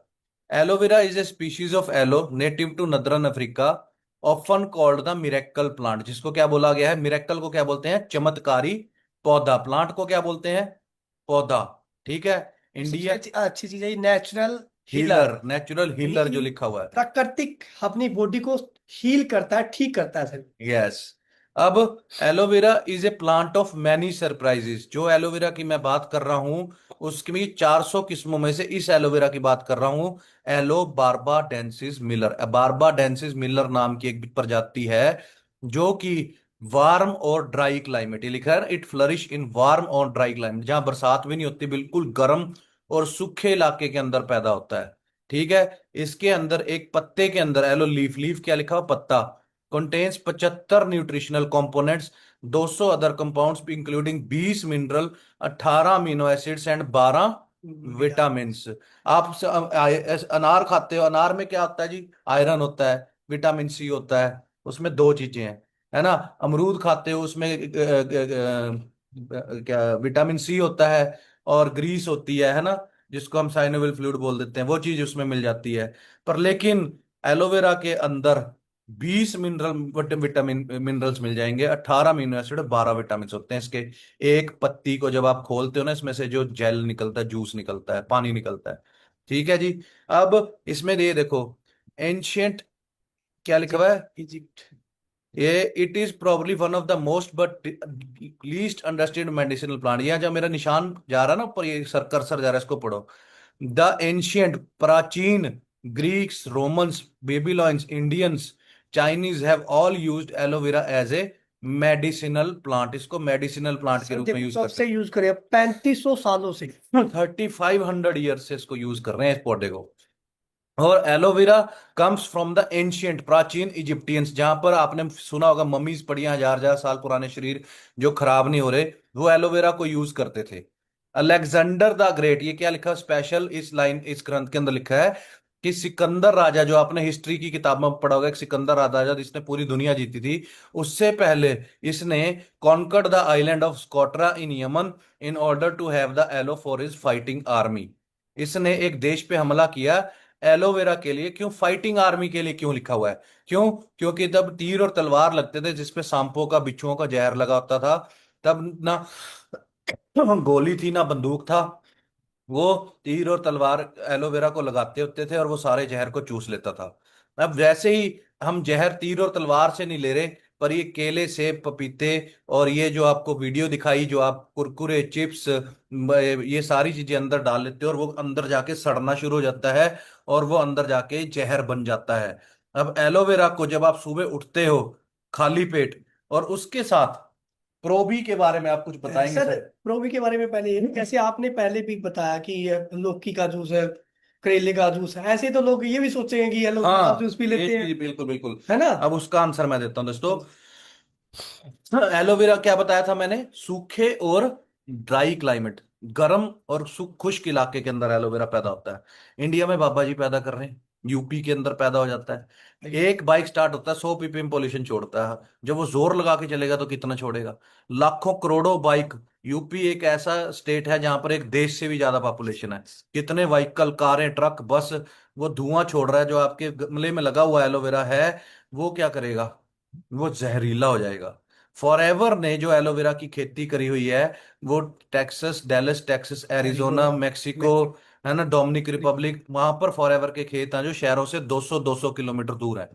Aloe vera is a species of aloe native to northern Africa, often called the miracle plant. जिसको क्या बोला गया है? मिरेकल को क्या बोलते हैं? चमत्कारी पौधा। प्लांट को क्या बोलते हैं? पौधा। ठीक है। सबसे इंडिया अच्छी चीज है ये, नेचुरल हीलर। हीलर, नेचुरल यानी हीलर कि जो लिखा हुआ है। प्राकृतिक अपनी बॉडी को हील करता है, ठीक करता है सर। यस। अब aloe vera is A plant of many surprises. जो एलोवेरा की मैं बात कर रहा हूं उसकी भी 400 किस्मों में से इस एलोवेरा की बात कर रहा हूं। एलो बारबा डेंसिस मिलर, बारबा डेंसिस मिलर नाम की एक प्रजाति है जो कि वार्म और ड्राई क्लाइमेट, ये लिखा है इट फ्लरिश इन वार्म और ड्राई क्लाइमेट, जहां बरसात भी नहीं होती, बिल्कुल गर्म और सूखे इलाके के अंदर पैदा होता है। ठीक है। इसके अंदर एक पत्ते के अंदर एलो लीफ, लीफ क्या लिखा हुआ, पत्ता, contains 75 nutritional components, 200 other compounds including 20 mineral, 18 amino acids and 12 vitamin. आप अनार खाते हो, अनार में क्या होता है जी, आयरन होता है, विटामिन सी होता है, उसमें दो चीजें हैं, है ना। अमरूद खाते हो उसमें क्या विटामिन सी होता है और ग्रीस होती है ना, जिसको हम साइनोविल फ्लूइड बोल देते हैं, वो चीज उसमें मिल जाती है। पर लेकिन एलोवेरा के अंदर 20 विटामिन मिनरल्स मिल जाएंगे, 18 अमीनो एसिड, 12 विटामिन होते हैं इसके। एक पत्ती को जब आप खोलते हो ना, इसमें से जो जेल निकलता है, जूस निकलता है, पानी निकलता है। ठीक है जी। अब इसमें ये देखो, एंशियंट क्या लिखा हुआ है, इजिप्ट। ये it is probably one of the most but least understood medicinal plant. यह जो मेरा निशान जा रहा है ना ऊपर, ये सर कर्सर जा रहा है, इसको पढ़ो। द एंशियंट, प्राचीन Greeks, Romans, Babylons, Indians, Chinese have all used aloe vera as a medicinal plant. इसको मेडिसिनल प्लांट के सर रूप में देखो यूज कब करते से यूज करे, 3500 सालों से। हैं। 3500 ईयर से इसको यूज कर रहे हैं, इस पौधे को। और aloe vera comes from the ancient, प्राचीन इजिप्टियंस, जहां पर आपने सुना होगा मम्मीज पड़ी हैं, हजार हजार साल पुराने शरीर जो खराब नहीं हो रहे, वो एलोवेरा को यूज करते थे। अलेक्जेंडर द ग्रेट, ये क्या लिखा स्पेशल इस लाइन, इस ग्रंथ के अंदर लिखा है कि सिकंदर राजा, जो आपने हिस्ट्री की किताब में पढ़ा होगा, एक सिकंदर राजा जिसने पूरी दुनिया जीती थी, उससे पहले इसने conquered the island of Socotra in Yemen in order to have the aloe for his fighting army. इसने एक देश पे हमला किया एलोवेरा के लिए। क्यों फाइटिंग आर्मी के लिए, क्यों लिखा हुआ है, क्यों, क्योंकि तब तीर और तलवार लगते थे जिसपे सांपों का, बिच्छुओं का जहर लगा होता था। तब ना गोली थी ना बंदूक था, वो तीर और तलवार एलोवेरा को लगाते होते थे और वो सारे जहर को चूस लेता था। अब वैसे ही हम जहर तीर और तलवार से नहीं ले रहे, पर ये केले, सेब, पपीते और ये जो आपको वीडियो दिखाई, जो आप कुरकुरे, चिप्स, ये सारी चीजें अंदर डाल लेते हो और वो अंदर जाके सड़ना शुरू हो जाता है और वो अंदर जाके जहर बन जाता है। अब एलोवेरा को जब आप सुबह उठते हो खाली पेट, और उसके साथ प्रोबी के बारे में आप कुछ बताएंगे सर सर? प्रोबी के बारे में पहले ये, जैसे आपने पहले भी बताया कि ये लौकी का जूस है, करेले का जूस है, ऐसे तो लोग ये भी सोचेंगे कि ये लौकी का हाँ, जूस पी ये लेते हैं, चीज बिल्कुल बिल्कुल। है ना। अब उसका आंसर मैं देता हूँ दोस्तों। एलोवेरा क्या बताया था मैंने, सूखे और ड्राई क्लाइमेट, गर्म और खुश्क इलाके के अंदर एलोवेरा पैदा होता है। इंडिया में बाबा जी पैदा कर रहे हैं, यूपी के अंदर पैदा हो जाता है। एक बाइक स्टार्ट होता है 100 ppm पॉल्यूशन छोड़ता है, जब वो जोर लगा के चलेगा तो कितना छोड़ेगा, लाखों करोड़ों बाइक। यूपी एक ऐसा स्टेट है जहां पर एक देश से भी ज्यादा पॉपुलेशन है। कितने व्हीकल, कारें, ट्रक, बस, वो धुआं छोड़ रहा है। जो आपके गमले में लगा हुआ एलोवेरा है, वो क्या करेगा, वो जहरीला हो जाएगा। फॉरएवर ने जो एलोवेरा की खेती करी हुई है, वो Texas, Dallas Texas, Arizona, Arizona, Mexico, है ना, डोमिनिक रिपब्लिक, वहां पर फॉरएवर के खेत हैं जो शहरों से 200 किलोमीटर दूर है।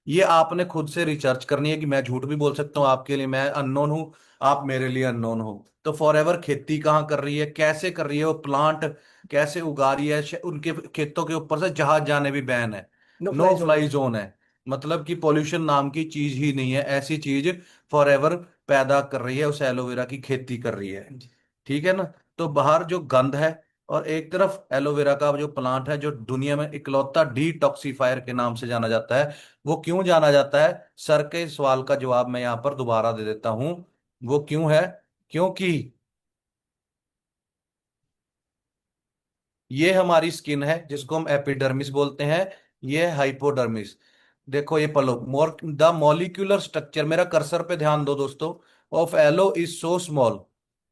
ये आपने खुद से रिसर्च करनी है, कि मैं झूठ भी बोल सकता हूँ, आपके लिए मैं अननोन हूँ, आप मेरे लिए अननोन हो। तो फॉरएवर खेती कहाँ कर रही है, कैसे कर रही है, वो प्लांट कैसे उगा रही है, उनके खेतों के ऊपर से जहाज जाने भी बैन है, नो नो फ्लाई जोन है। फ्लाई जोन है। मतलब कि पॉल्यूशन नाम की चीज ही नहीं है, ऐसी चीज फॉरएवर पैदा कर रही है, उस एलोवेरा की खेती कर रही है। ठीक है ना। तो बाहर जो गंध है, और एक तरफ एलोवेरा का जो प्लांट है, जो दुनिया में इकलौता डिटॉक्सिफायर के नाम से जाना जाता है। वो क्यों जाना जाता है, सर के सवाल का जवाब मैं यहां पर दोबारा दे देता हूं। वो क्यों है, क्योंकि ये हमारी स्किन है जिसको हम एपिडर्मिस बोलते हैं, ये हाइपोडर्मिस। देखो ये पलो, मोर द मॉलिक्यूलर स्ट्रक्चर, मेरा कर्सर पे ध्यान दो दोस्तों, of aloe is so small.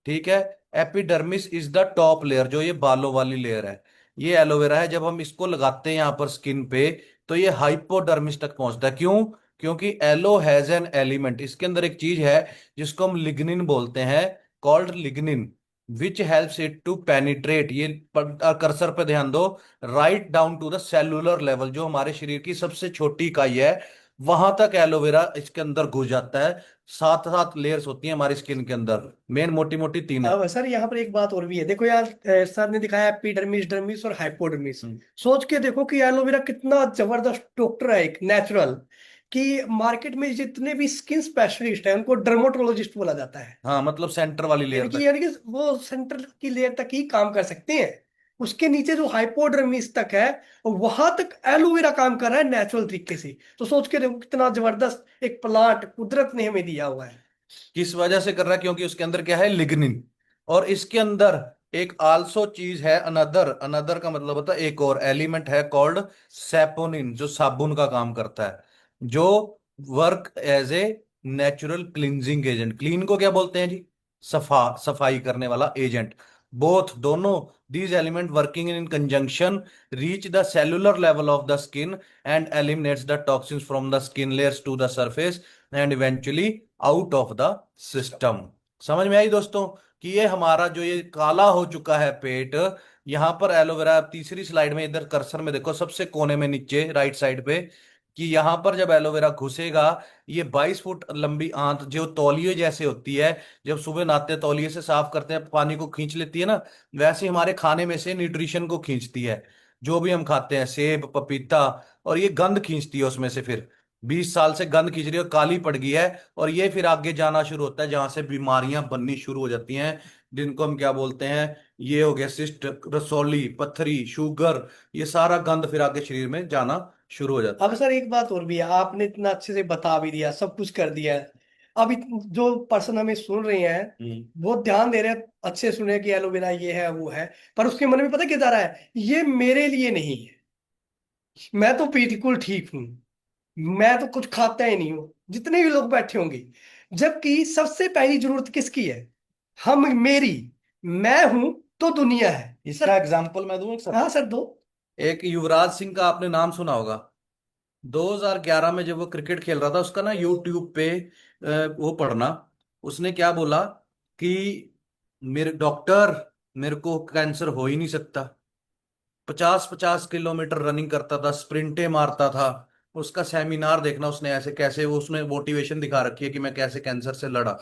ठीक है। Epidermis is the top layer, जो ये बालों वाली लेयर है, ये एलोवेरा है। जब हम इसको लगाते हैं यहाँ पर स्किन पे, तो ये हाइपोडर्मिस तक पहुंचता है। क्यों, क्योंकि एलो हैज एन एलिमेंट, इसके अंदर एक चीज है जिसको हम लिग्निन बोलते हैं, called lignin, which helps it to penetrate, ये कर्सर पे ध्यान दो, right down to the cellular level, जो हमारे शरीर की सबसे छोटी इकाई है, वहां तक एलोवेरा इसके अंदर घुस जाता है। सात सात लेयर्स होती हैं हमारी स्किन के अंदर, मेन मोटी मोटी तीन है। अब सर यहाँ पर एक बात और भी है, देखो यार, सर ने दिखाया एपिडर्मिस, डर्मिस और हाइपोडर्मिस। हम्म। सोच के देखो कि एलोवेरा कितना जबरदस्त डॉक्टर है, एक नेचुरल, कि मार्केट में जितने भी स्किन स्पेशलिस्ट हैं उनको डर्मेटोलॉजिस्ट बोला जाता है। हाँ, मतलब सेंटर वाली लेयर तक। यानी कि वो सेंटर की लेयर तक ही काम कर सकते हैं। उसके नीचे जो हाइपोडर्मिस तक है, वहां तक एलोवेरा काम कर रहा है नेचुरल तरीके से। तो सोच के देखो कितना जबरदस्त एक प्लांट कुदरत ने हमें दिया हुआ है। किस वजह से कर रहा है? क्योंकि उसके अंदर क्या है, लिग्निन। और इसके अंदर एक आल्सो चीज है, अनदर। अनदर का मतलब होता है एक और एलिमेंट है, कॉल्ड सेपोनिन, जो साबुन का काम करता है, जो work as a natural cleansing agent. Clean को क्या बोलते हैं जी? सफाई करने वाला एजेंट। बोथ, दोनों, these element working in conjunction reach the cellular level of the skin and eliminates the toxins from the skin layers to the surface and eventually out of the system. समझ में आई दोस्तों कि ये हमारा जो ये काला हो चुका है पेट, यहां पर एलोवेरा, तीसरी स्लाइड में इधर कर्सर में देखो सबसे कोने में नीचे राइट साइड पे, कि यहां पर जब एलोवेरा घुसेगा, ये 22 फुट लंबी आंत जो तौलिए जैसे होती है, जब सुबह नहाते हैं तौलिए से साफ करते हैं, पानी को खींच लेती है ना, वैसे ही हमारे खाने में से न्यूट्रिशन को खींचती है। जो भी हम खाते हैं, सेब, पपीता, और ये गंद खींचती है उसमें से। फिर 20 साल से गंद खींच रही है और काली पड़ गई है, और ये फिर आगे जाना शुरू होता है जहां से बीमारियां बननी शुरू हो जाती हैं, जिनको हम क्या बोलते हैं, ये हो गया सिस्ट, रसौली, पत्थरी, शुगर, ये सारा गंद फिर आगे शरीर में जाना शुरू हो जाता अब है। सर एक बात और भी है, आपने इतना अच्छे से बता भी दिया, सब कुछ कर दिया है। अब जो पर्सन हमें सुन रहे हैं वो ध्यान दे रहे हैं, अच्छे सुने कि एलोवेरा ये है वो है, पर उसके मन में पता क्या जा रहा है, ये मेरे लिए नहीं है, मैं तो बिल्कुल ठीक हूँ, मैं तो कुछ खाता ही नहीं हूँ, जितने भी लोग बैठे होंगे। जबकि सबसे पहली जरूरत किसकी है? हम, मेरी, मैं हूं तो दुनिया है इसका सर। एग्जाम्पल मैं दूं एक सर। हाँ सर, दो। एक युवराज सिंह का आपने नाम सुना होगा। 2011 में जब वो क्रिकेट खेल रहा था, उसका ना यूट्यूब पे वो पढ़ना, उसने क्या बोला कि मेरे डॉक्टर, मेरे को कैंसर हो ही नहीं सकता। 50-50 किलोमीटर रनिंग करता था, स्प्रिंटे मारता था। उसका सेमिनार देखना उसने, ऐसे कैसे वो उसमें मोटिवेशन दिखा रखी है कि मैं कैसे कैंसर से लड़ा,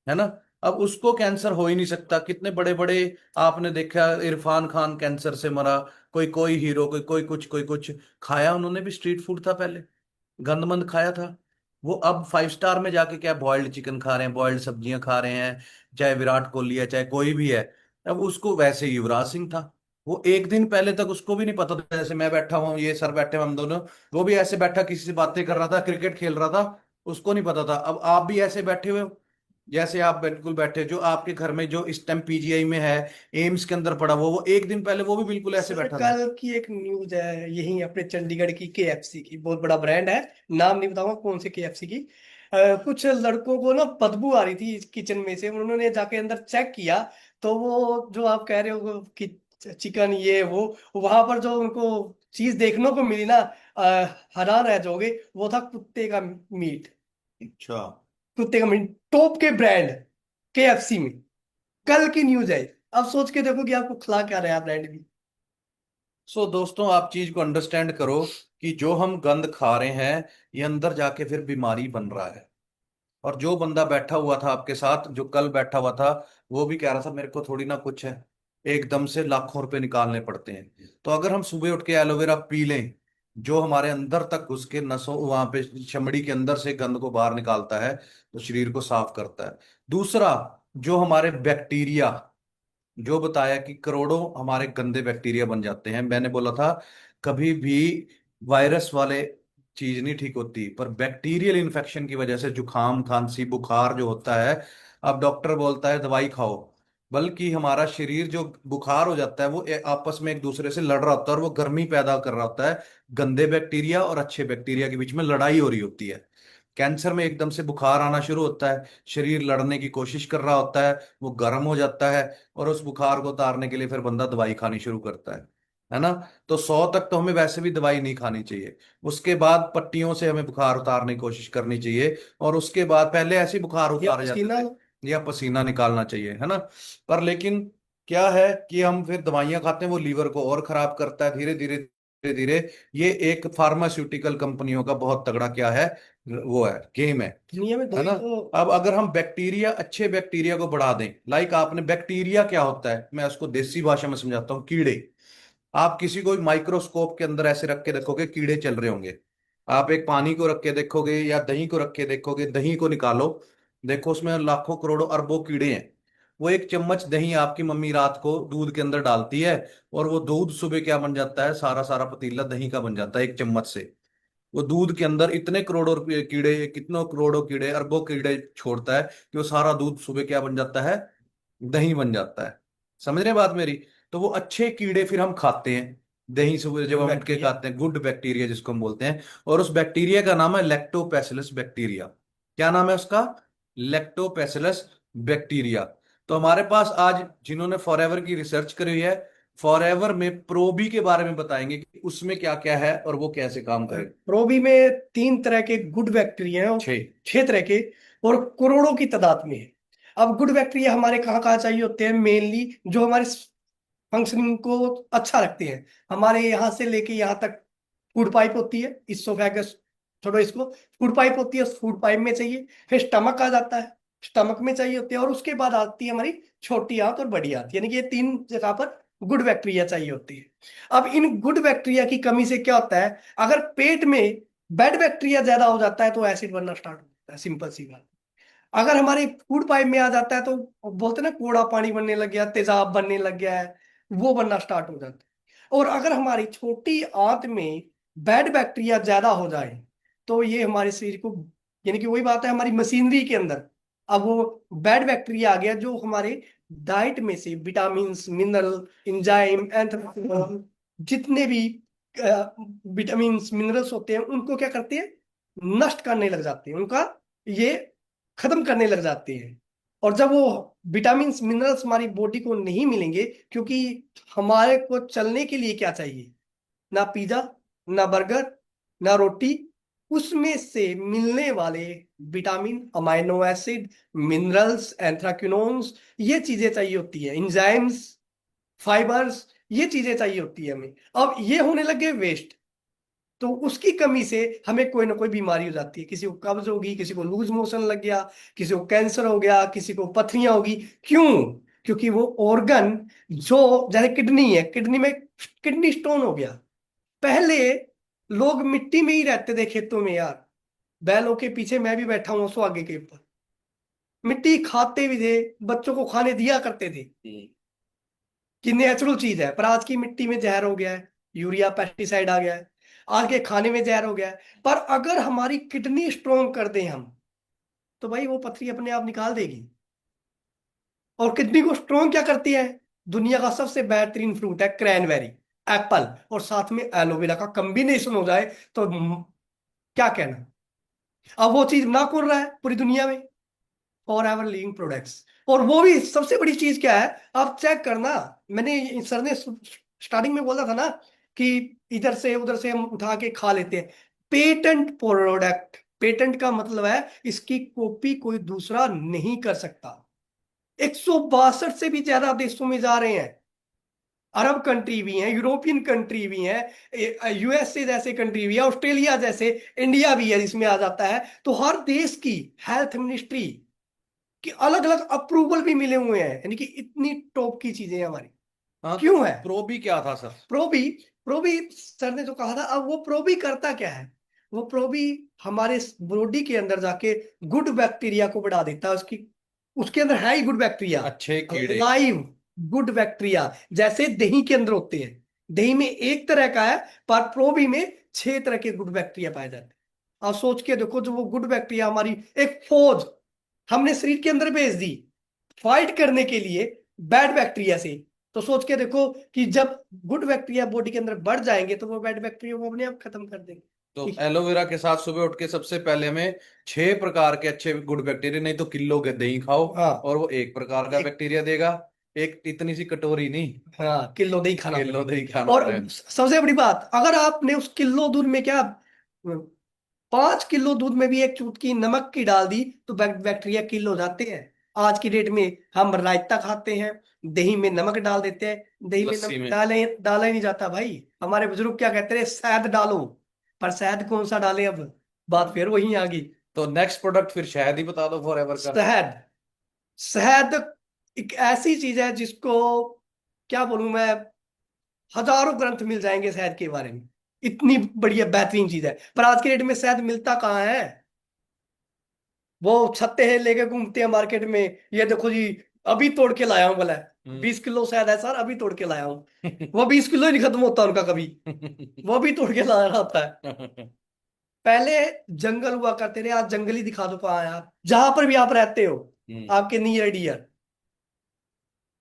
है ना। अब उसको कैंसर हो ही नहीं सकता। कितने बड़े बड़े आपने देखा, इरफान खान कैंसर से मरा, कोई कोई हीरो, कोई कोई कुछ, कोई कुछ। खाया उन्होंने भी स्ट्रीट फूड था पहले, गंदमंद खाया था। वो अब 5 स्टार में जाके क्या बॉइल्ड चिकन खा रहे हैं, बॉइल्ड सब्जियां खा रहे हैं, चाहे विराट कोहली है चाहे कोई भी है। अब उसको, वैसे युवराज सिंह था, वो एक दिन पहले तक उसको भी नहीं पता था, जैसे मैं बैठा हूँ, ये सर बैठे हुए हम दोनों, वो भी ऐसे बैठा किसी से बातें कर रहा था, क्रिकेट खेल रहा था, उसको नहीं पता था। अब आप भी ऐसे बैठे हुए हो, जैसे आप बिल्कुल बैठे, जो आपके घर में जो इस टाइम पीजीआई में है, एम्स के अंदर पड़ा, वो एक दिन पहले वो भी बिल्कुल ऐसे सर बैठा था। कल की एक न्यूज है यही अपने चंडीगढ़ की, केएफसी की, बहुत बड़ा ब्रांड है, नाम नहीं बताऊंगा कौन से केएफसी की। कुछ लड़कों को ना बदबू आ रही थी किचन में से, उन्होंने जाके अंदर चेक किया, तो वो जो आप कह रहे हो कि चिकन ये वो, वहां पर जो उनको चीज देखने को मिली ना, हैरान रह जाओगे, वो था कुत्ते का मीट। अच्छा। कुत्ते का मीट, टॉप के ब्रांड केएफसी में, कल की न्यूज है। अब सोच के देखो कि आपको खिला क्या रहा है ब्रांड भी। सो दोस्तों, आप चीज को अंडरस्टैंड करो कि जो हम गंद खा रहे हैं, ये अंदर जाके फिर बीमारी बन रहा है। और जो बंदा बैठा हुआ था आपके साथ, जो कल बैठा हुआ था, वो भी कह रहा था मेरे को थोड़ी ना कुछ है, एकदम से लाखों रुपए निकालने पड़ते हैं। तो अगर हम सुबह उठ के एलोवेरा पी लें, जो हमारे अंदर तक घुस के नसों, वहां पे चमड़ी के अंदर से गंद को बाहर निकालता है, तो शरीर को साफ करता है। दूसरा, जो हमारे बैक्टीरिया, जो बताया कि करोड़ों हमारे गंदे बैक्टीरिया बन जाते हैं, मैंने बोला था कभी भी वायरस वाले चीज नहीं ठीक होती, पर बैक्टीरियल इन्फेक्शन की वजह से जुकाम, खांसी, बुखार जो होता है, अब डॉक्टर बोलता है दवाई खाओ, बल्कि हमारा शरीर जो बुखार हो जाता है, वो आपस में एक दूसरे से लड़ रहा होता है, और वो गर्मी पैदा कर रहा होता है। गंदे बैक्टीरिया और अच्छे बैक्टीरिया के बीच में लड़ाई हो रही होती है। कैंसर में एकदम से बुखार आना शुरू होता है, शरीर लड़ने की कोशिश कर रहा होता है, वो गर्म हो जाता है, और उस बुखार को उतारने के लिए फिर बंदा दवाई खानी शुरू करता है ना। तो 100 तक तो हमें वैसे भी दवाई नहीं खानी चाहिए। उसके बाद पट्टियों से हमें बुखार उतारने की कोशिश करनी चाहिए, और उसके बाद, पहले ऐसे बुखार या उतारे पसीना। जाते थे, या पसीना निकालना चाहिए, है ना। पर लेकिन क्या है कि हम फिर दवाइयां खाते हैं, वो लीवर को और खराब करता है, धीरे धीरे धीरे धीरे ये एक फार्मास्यूटिकल कंपनियों का बहुत तगड़ा क्या है, वो है, गेम दुनिया में है ना। तो अब अगर हम बैक्टीरिया, अच्छे बैक्टीरिया को बढ़ा दें, लाइक आपने, बैक्टीरिया क्या होता है, मैं उसको देसी भाषा में समझाता हूँ, कीड़े। आप किसी को माइक्रोस्कोप के अंदर ऐसे रख के देखोगे, कीड़े चल रहे होंगे। आप एक पानी को रख के देखोगे या दही को रख के देखोगे, दही को निकालो, देखो उसमें लाखों करोड़ों अरबों कीड़े हैं। वो एक चम्मच दही आपकी मम्मी रात को दूध के अंदर डालती है, और वो दूध सुबह क्या बन जाता है, सारा सारा पतीला दही का बन जाता है एक चम्मच से। वो दूध के अंदर इतने करोड़ों कीड़े, कितनों करोड़ों कीड़े, अरबों कीड़े छोड़ता है कि वो सारा दूध सुबह क्या बन जाता है, दही बन जाता है। समझ रहे हैं बात मेरी। तो वो अच्छे कीड़े फिर हम खाते हैं, दही सुबह जब हम उठ के बैक्टीरिया। खाते हैं, गुड बैक्टीरिया जिसको हम बोलते हैं। और उस बैक्टीरिया का नाम है लैक्टोबैसिलस बैक्टीरिया। क्या नाम है उसका? Lactobacillus bacteria. तो हमारे पास आज जिन्होंने फॉरएवर की रिसर्च करी हुई है, फॉरएवर में प्रोबी के बारे में बताएंगे कि उसमें क्या क्या है और वो कैसे काम करे। प्रोबी में 3 तरह के गुड बैक्टीरिया हैं, और छह। 6 तरह के, और करोड़ों की तादाद में है। अब गुड बैक्टीरिया हमारे कहाँ कहाँ चाहिए होते हैं? मेनली जो हमारे फंक्शनिंग को अच्छा रखते हैं। हमारे यहाँ से लेके यहाँ तक फूड पाइप होती है, इसोफेगस, छोड़ो इसको, फूड पाइप होती है, उस फूड पाइप में चाहिए। फिर स्टमक आ जाता है, स्टमक में चाहिए होते हैं, और उसके बाद आती है हमारी छोटी आंत और बड़ी आंत, यानी कि ये 3 जगह पर गुड बैक्टीरिया चाहिए होती है। अब इन गुड बैक्टीरिया की कमी से क्या होता है, अगर पेट में बैड बैक्टीरिया ज्यादा हो जाता है तो एसिड बनना स्टार्ट हो जाता है, सिंपल सी बात। अगर हमारे फूड पाइप में आ जाता है तो बोलते हैं ना, कोड़ा पानी बनने लग गया, तेजाब बनने लग गया है, वो बनना स्टार्ट हो जाता है। और अगर हमारी छोटी आंत में बैड बैक्टीरिया ज्यादा हो जाए तो ये हमारे शरीर को, यानी कि वही बात है, हमारी मशीनरी के अंदर अब वो बैड बैक्टीरिया आ गया, जो हमारे डाइट में से विटामिन, मिनरल, एंजाइम, एंथ्राक्नोन, जितने भी विटामिन मिनरल्स होते हैं, उनको क्या करते हैं, नष्ट करने लग जाते हैं, उनका ये खत्म करने लग जाते हैं। और जब वो विटामिन मिनरल्स हमारी बॉडी को नहीं मिलेंगे, क्योंकि हमारे को चलने के लिए क्या चाहिए, ना पिज्जा, ना बर्गर, ना रोटी, उसमें से मिलने वाले vitamin, amino acid, minerals, anthraquinones, ये चीजें चाहिए होती है, एंजाइम्स, फाइबर्स, ये चीजें चाहिए होती है हमें। अब ये होने लगे वेस्ट, तो उसकी कमी से हमें कोई ना कोई बीमारी हो जाती है। किसी को कब्ज होगी, किसी को लूज मोशन लग गया, किसी को कैंसर हो गया, किसी को पथरियां होगी। क्यों? क्योंकि वो ऑर्गन, जो जैसे किडनी है, किडनी में किडनी स्टोन हो गया। पहले लोग मिट्टी में ही रहते थे, खेतों में यार, बैलों के पीछे मैं भी बैठा हूं सुहागे के ऊपर, मिट्टी खाते भी थे, बच्चों को खाने दिया करते थे, कि नेचुरल चीज है। पर आज की मिट्टी में जहर हो गया है, यूरिया पेस्टिसाइड आ गया है, आज के खाने में जहर हो गया है। पर अगर हमारी किडनी स्ट्रोंग कर दें हम, तो भाई वो पथरी अपने आप निकाल देगी। और किडनी को स्ट्रोंग क्या करती है? दुनिया का सबसे बेहतरीन फ्रूट है क्रैनबेरी, एप्पल, और साथ में एलोवेरा का कॉम्बिनेशन हो जाए तो क्या कहना। अब वो चीज ना कर रहा है पूरी दुनिया में, फॉर एवर लिविंग प्रोडक्ट्स। और वो भी सबसे बड़ी चीज क्या है, आप चेक करना, मैंने सर ने स्टार्टिंग में बोला था ना कि इधर से उधर से हम उठा के खा लेते हैं। पेटेंट प्रोडक्ट, पेटेंट का मतलब है इसकी कॉपी कोई दूसरा नहीं कर सकता। 162 से भी ज्यादा देशों में जा रहे हैं, अरब कंट्री भी हैं, यूरोपियन कंट्री भी हैं, यूएसए जैसे कंट्री भी है, ऑस्ट्रेलिया जैसे, इंडिया भी है जिसमें आ जाता है। तो हर देश की हेल्थ मिनिस्ट्री कि अलग अलग अप्रूवल भी मिले हुए हैं, यानी कि इतनी टॉप की चीजें हमारी। हाँ, क्यों है? प्रोबी क्या था सर? प्रोबी, प्रोबी सर ने जो कहा था, अब वो प्रोबी करता क्या है, वो प्रोबी हमारे बॉडी के अंदर जाके गुड बैक्टीरिया को बढ़ा देता है। उसकी, उसके अंदर है ही गुड बैक्टीरिया, अच्छे कीड़े। लाइव गुड बैक्टीरिया, जैसे दही के अंदर होते हैं। दही में एक तरह का है, पर प्रोबी में 6 तरह के गुड बैक्टीरिया पाए जाते हैं। आप सोच के देखो, जो वो गुड बैक्टीरिया हमारी एक फौज हमने शरीर के अंदर भेज दी फाइट करने के लिए बैड बैक्टीरिया से, तो सोच के देखो कि जब गुड बैक्टीरिया बॉडी के अंदर बढ़ जाएंगे तो वो बैड बैक्टीरिया को अपने आप खत्म कर देंगे। तो एलोवेरा के साथ सुबह उठ के सबसे पहले हमें 6 प्रकार के अच्छे गुड बैक्टीरिया, नहीं तो किलो के दही खाओ, हाँ, और वो 1 प्रकार का बैक्टीरिया देगा। एक इतनी सी कटोरी नहीं, हाँ, किलो दही खाना किलो पड़ेगा। दही खाना और पड़ेगा। सबसे बड़ी बात, अगर आपने उस किलो दूध में क्या 5 किलो दूध में भी एक चुटकी नमक की डाल दी तो बैक्टीरिया किल हो जाते हैं। आज की डेट में हम रायता खाते हैं, दही में नमक डाल देते हैं, दही में लस्सी नमक में। डाला ही नहीं जाता भाई। हमारे बुजुर्ग क्या कहते हैं, शहद डालो, पर शहद कौन सा डाले अब, बात फिर वही आ गई। तो नेक्स्ट प्रोडक्ट फिर शहद ही बता दो फॉरएवर का। शहद, शहद एक ऐसी चीज है जिसको क्या बोलूं मैं, हजारों ग्रंथ मिल जाएंगे शहद के बारे में, इतनी बढ़िया बेहतरीन चीज है। पर आज के डेट में शहद मिलता कहाँ है, वो छत्ते हैं लेके घूमते हैं मार्केट में, ये देखो जी अभी तोड़ के लाया हूं, बोला 20 किलो शहद है सर, अभी तोड़ के लाया हूं। वो 20 किलो ही नहीं खत्म होता उनका कभी, वो भी तोड़ के लाया होता है। पहले जंगल हुआ करते थे, आज जंगल ही दिखा दो कहाँ है आप, जहां पर भी आप रहते हो, आपके नियर डियर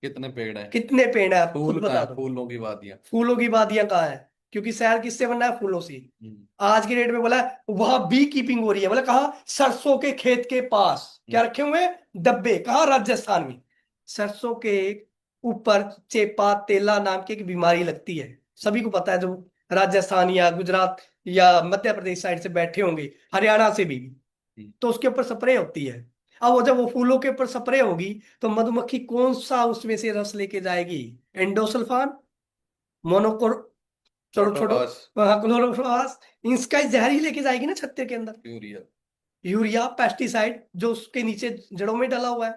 कितने पेड़ हैं? कितने पेड़ है, आप खुद फूल कहाँ बता है? दो। फूलों की वादियां। फूलों की वादियां कहाँ है, क्योंकि शहर किससे बनना है, फूलों से। हम्म। आज की डेट में बोला है, वहां बी कीपिंग हो रही है, बोला कहा, सरसों के खेत के पास क्या रखे हुए हैं, डब्बे, कहा, राजस्थान में। सरसों के ऊपर चेपा तेला नाम की एक बीमारी लगती है, सभी को पता है, जो राजस्थान या गुजरात या मध्य प्रदेश साइड से बैठे होंगे, हरियाणा से भी, तो उसके ऊपर स्प्रे होती है। अब वो जब वो फूलों के ऊपर स्प्रे होगी, तो मधुमक्खी कौन सा उसमें से रस लेके जाएगी, एंडोसल्फान, मोनोकोर, छोड़ो छोड़ो, प्रोटोस। हाँ, क्लोरोफास, इसका ही जहर ही लेके जाएगी ना छत्ते के अंदर। यूरिया। यूरिया, पेस्टिसाइड जो उसके नीचे जड़ों में डला हुआ है।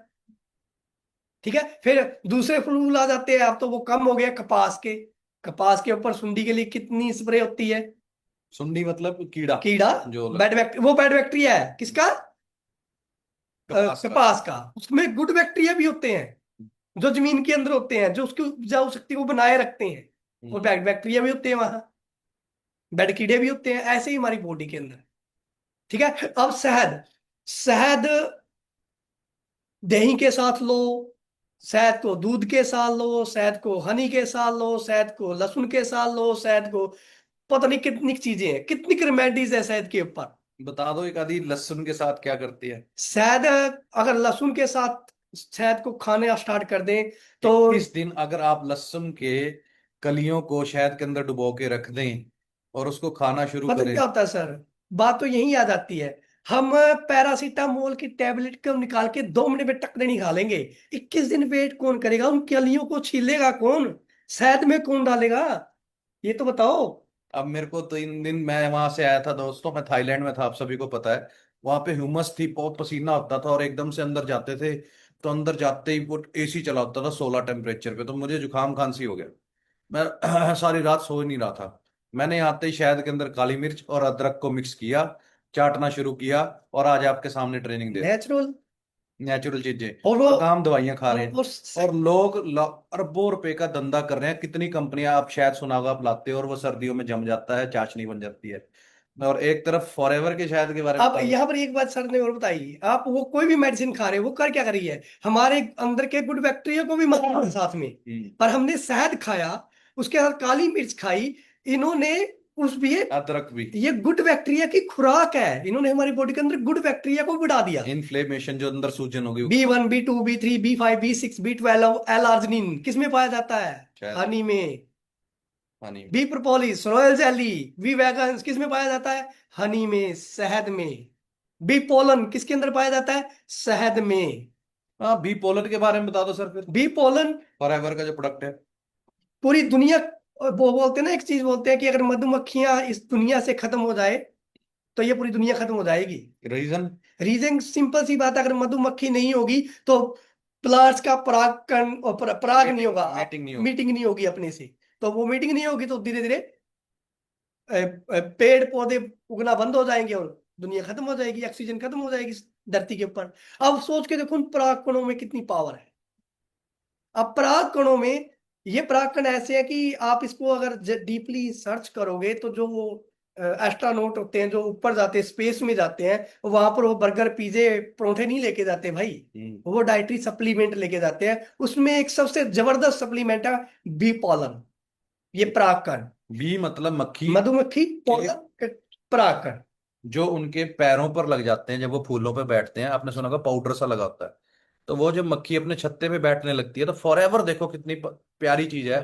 ठीक है, फिर दूसरे फूल आ जाते हैं, अब तो वो कम हो गया, कपास के, कपास के ऊपर सुंडी के लिए कितनी स्प्रे होती है, सुंडी मतलब कीड़ा। कीड़ा, जो लग वो बैड बैक्टीरिया है, किसका, कपास का। कपास का। उसमें गुड बैक्टीरिया भी होते हैं, जो जमीन के अंदर होते हैं, जो उसकी उपजाऊ शक्ति को बनाए रखते हैं, और बैड बैक्टीरिया भी होते हैं वहां, बैड कीड़े भी होते हैं, ऐसे ही हमारी बॉडी के अंदर। ठीक है, अब शहद, शहद दही के साथ लो, शहद को दूध के साथ लो, शहद को हनी के साथ लो, शहद को लहसुन के साथ लो, शहद को पता नहीं कितनी चीजें हैं, कितनी रेमेडीज है शहद के ऊपर। बता दो एक आधी, लहसुन के साथ क्या करती है? शहद अगर लहसुन के साथ शहद को खाने स्टार्ट कर दें तो, 21 दिन अगर आप लहसुन के कलियों को शहद के अंदर डुबो के रख दें और उसको खाना शुरू पता करें। क्या होता है सर, बात तो यही आ जाती है, हम पैरासीटामोल की टेबलेट को निकाल के 2 मिनट में टक नहीं खा लेंगे, 21 दिन वेट कौन करेगा, उन कलियों को छीलेगा कौन, शहद में कौन डालेगा, ये तो बताओ। अब मेरे को 3 दिन, मैं वहां से आया था दोस्तों, मैं थाईलैंड में था, आप सभी को पता है। वहां पे ह्यूमस थी, बहुत पसीना होता था, और एकदम से अंदर जाते थे तो अंदर जाते ही वो एसी चला होता था 16 टेम्परेचर पे, तो मुझे जुकाम खांसी हो गया। मैं सारी रात सो ही नहीं रहा था। मैंने आते ही शहद के अंदर काली मिर्च और अदरक को मिक्स किया, चाटना शुरू किया, और आज आपके सामने ट्रेनिंग दे। नेचुरल, नेचुरल चीजें। और वो, काम दवाइयां खा रहे हैं, और और लोग अरबों रुपए का धंधा कर रहे हैं। कितनी कंपनियां, आप शायद सुना होगा, आप लाते हो और वो सर्दियों में जम जाता है, चाशनी बन जाती है। और एक तरफ फॉरएवर के शहद के बारे में अब बता दो। यहाँ पर एक बात सर ने और बताई, आप वो कोई भी मेडिसिन खा रहे हो, वो कर क्या कर रही है, हमारे अंदर के गुड बैक्टीरिया को भी मार रहा है साथ में। पर हमने शहद खाया, उसके साथ काली मिर्च खाई, इन्होंने उस भी अदरक भी। ये गुड बैक्टीरिया की खुराक है, इन्होंने हमारी बॉडी के अंदर गुड बैक्टीरिया को बढ़ा दिया। इन्फ्लेमेशन, जो अंदर सूजन होगी B1, B2, B3, B5, B6, B12, L arginine किस में पाया जाता है, शायद हनी में। पानी। Bee propolis, royal jelly, bee वैगन्स किस में पाया जाता है, हनी में, शहद में। बी पोलन किसके अंदर पाया जाता है, शहद में। हाँ, बी पोलन के बारे में बता दो सर फिर। बी पोलन फॉरएवर का जो प्रोडक्ट है। पूरी दुनिया, वो बोलते हैं ना, एक चीज बोलते हैं कि अगर मधुमक्खियां इस दुनिया से खत्म हो जाए तो ये पूरी दुनिया खत्म हो जाएगी। रीजन? रीजन सिंपल सी बात है, अगर मधुमक्खी नहीं होगी तो प्लांट्स का परागकण और पराग नहीं होगा, मीटिंग नहीं होगी। मीटिंग नहीं होगी अपने से, तो वो मीटिंग नहीं होगी तो धीरे धीरे पेड़ पौधे उगना बंद हो जाएंगे और दुनिया खत्म हो जाएगी, ऑक्सीजन खत्म हो जाएगी इस धरती के ऊपर। अब सोच के देखो उन पराग कणों में कितनी पावर है। अब पराग कणों में, ये पराग कण ऐसे है कि आप इसको अगर डीपली सर्च करोगे तो जो वो एस्ट्रोनॉट होते हैं जो ऊपर जाते हैं, स्पेस में जाते हैं, वहां पर वो बर्गर पिज्जे परोठे नहीं लेके जाते भाई, वो डाइटरी सप्लीमेंट लेके जाते हैं। उसमें एक सबसे जबरदस्त सप्लीमेंट है बी पॉलन, ये पराग कण, बी मतलब मक्खी, मधुमक्खी, पॉलन पराग कण, जो उनके पैरों पर लग जाते हैं जब वो फूलों पे बैठते हैं। आपने सुना होगा पाउडर सा लगा होता है, तो वो जब मक्खी अपने छत्ते पे बैठने लगती है तो फॉरएवर देखो कितनी प्यारी चीज है।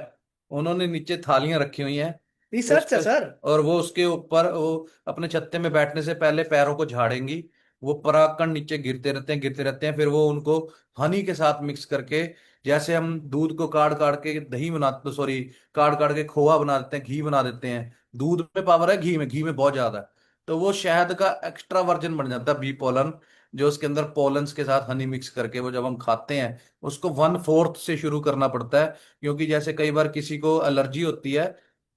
उन्होंने नीचे थालियां रखी हुई हैं उस रिसर्च है पे, सर। और वो उसके ऊपर वो अपने छत्ते में बैठने से पहले पैरों को झाड़ेंगी, वो परागकण नीचे गिरते रहते हैं, फिर वो उनको हनी के साथ मिक्स करके, जैसे हम दूध को काट काट के दही बनाते, सॉरी, काट काट के खोआ बना देते हैं, घी बना देते हैं। दूध में पावर है, घी में बहुत ज्यादा है। तो वो शहद का एक्स्ट्रा वर्जन बन जाता है, बी पोलन, जो उसके अंदर पोलन्स के साथ हनी मिक्स करके वो जब हम खाते हैं, उसको 1/4 से शुरू करना पड़ता है। क्योंकि जैसे कई बार किसी को एलर्जी होती है,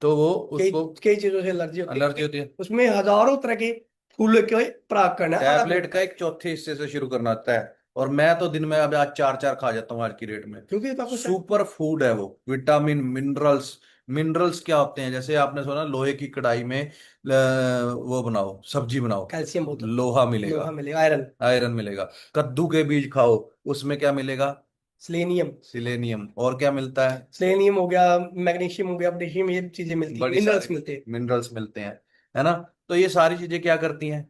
तो वो कई उसको कई चीजों से एलर्जी होती एलर्जी है, होती है, उसमें हजारों तरह के फूलों के परागकण है, अलग टैबलेट अलग। का एक चौथे हिस्से से शुरू करना होता है। और मैं तो दिन में अब आज 4 4 खा जाता हूँ आज की डेट में। क्योंकि आपको सुपर फूड है वो, विटामिन मिनरल्स। मिनरल्स क्या होते हैं, जैसे आपने सुना लोहे की कढ़ाई में वो बनाओ, सब्जी बनाओ, कैल्शियम बहुत होता लोहा है, मिलेगा, लोहा मिलेगा, आयरन, आयरन मिलेगा। कद्दू के बीज खाओ, उसमें क्या मिलेगा, सेलेनियम, सिलेनियम। और क्या मिलता है, सेलेनियम हो गया, मैग्नीशियम हो गया, पोटेशियम, ये चीजें मिलती है, बड़ी सारी मिनरल्स मिलते हैं। मिनरल्स मिलते हैं, है ना। तो ये सारी चीजें क्या करती हैं,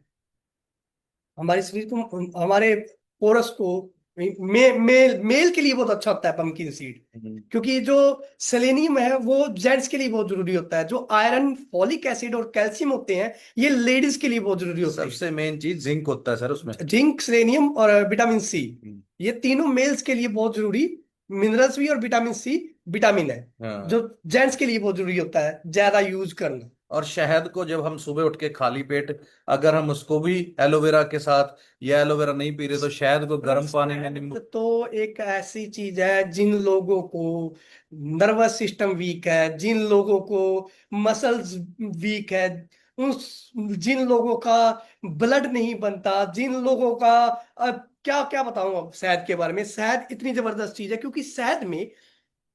हमारे शरीर को, हमारे पोरस को, मेल के लिए बहुत अच्छा होता है पंपकिन सीड। क्योंकि जो सेलेनियम है वो जेंट्स के लिए बहुत जरूरी होता है, जो आयरन, फॉलिक एसिड और कैल्शियम होते हैं ये लेडीज के लिए बहुत जरूरी होते हैं। सबसे मेन चीज जिंक होता है सर उसमें। जिंक, सेलेनियम और विटामिन सी, हम्म। ये तीनों मेल्स के लिए बहुत जरूरी मिनरल्स भी, और विटामिन सी विटामिन है हाँ। जो जेंट्स के लिए बहुत जरूरी होता है ज्यादा यूज करना। और शहद को जब हम सुबह उठ के खाली पेट, अगर हम उसको भी एलोवेरा के साथ, या एलोवेरा नहीं पी रहे, तो शहद को गर्म पानी में नींबू। तो एक ऐसी चीज है, जिन लोगों को नर्वस सिस्टम वीक है, जिन लोगों को मसल्स वीक है, उस जिन लोगों का ब्लड नहीं बनता, जिन लोगों का क्या क्या बताऊं अब शहद के बारे में। शहद इतनी जबरदस्त चीज है, क्योंकि शहद में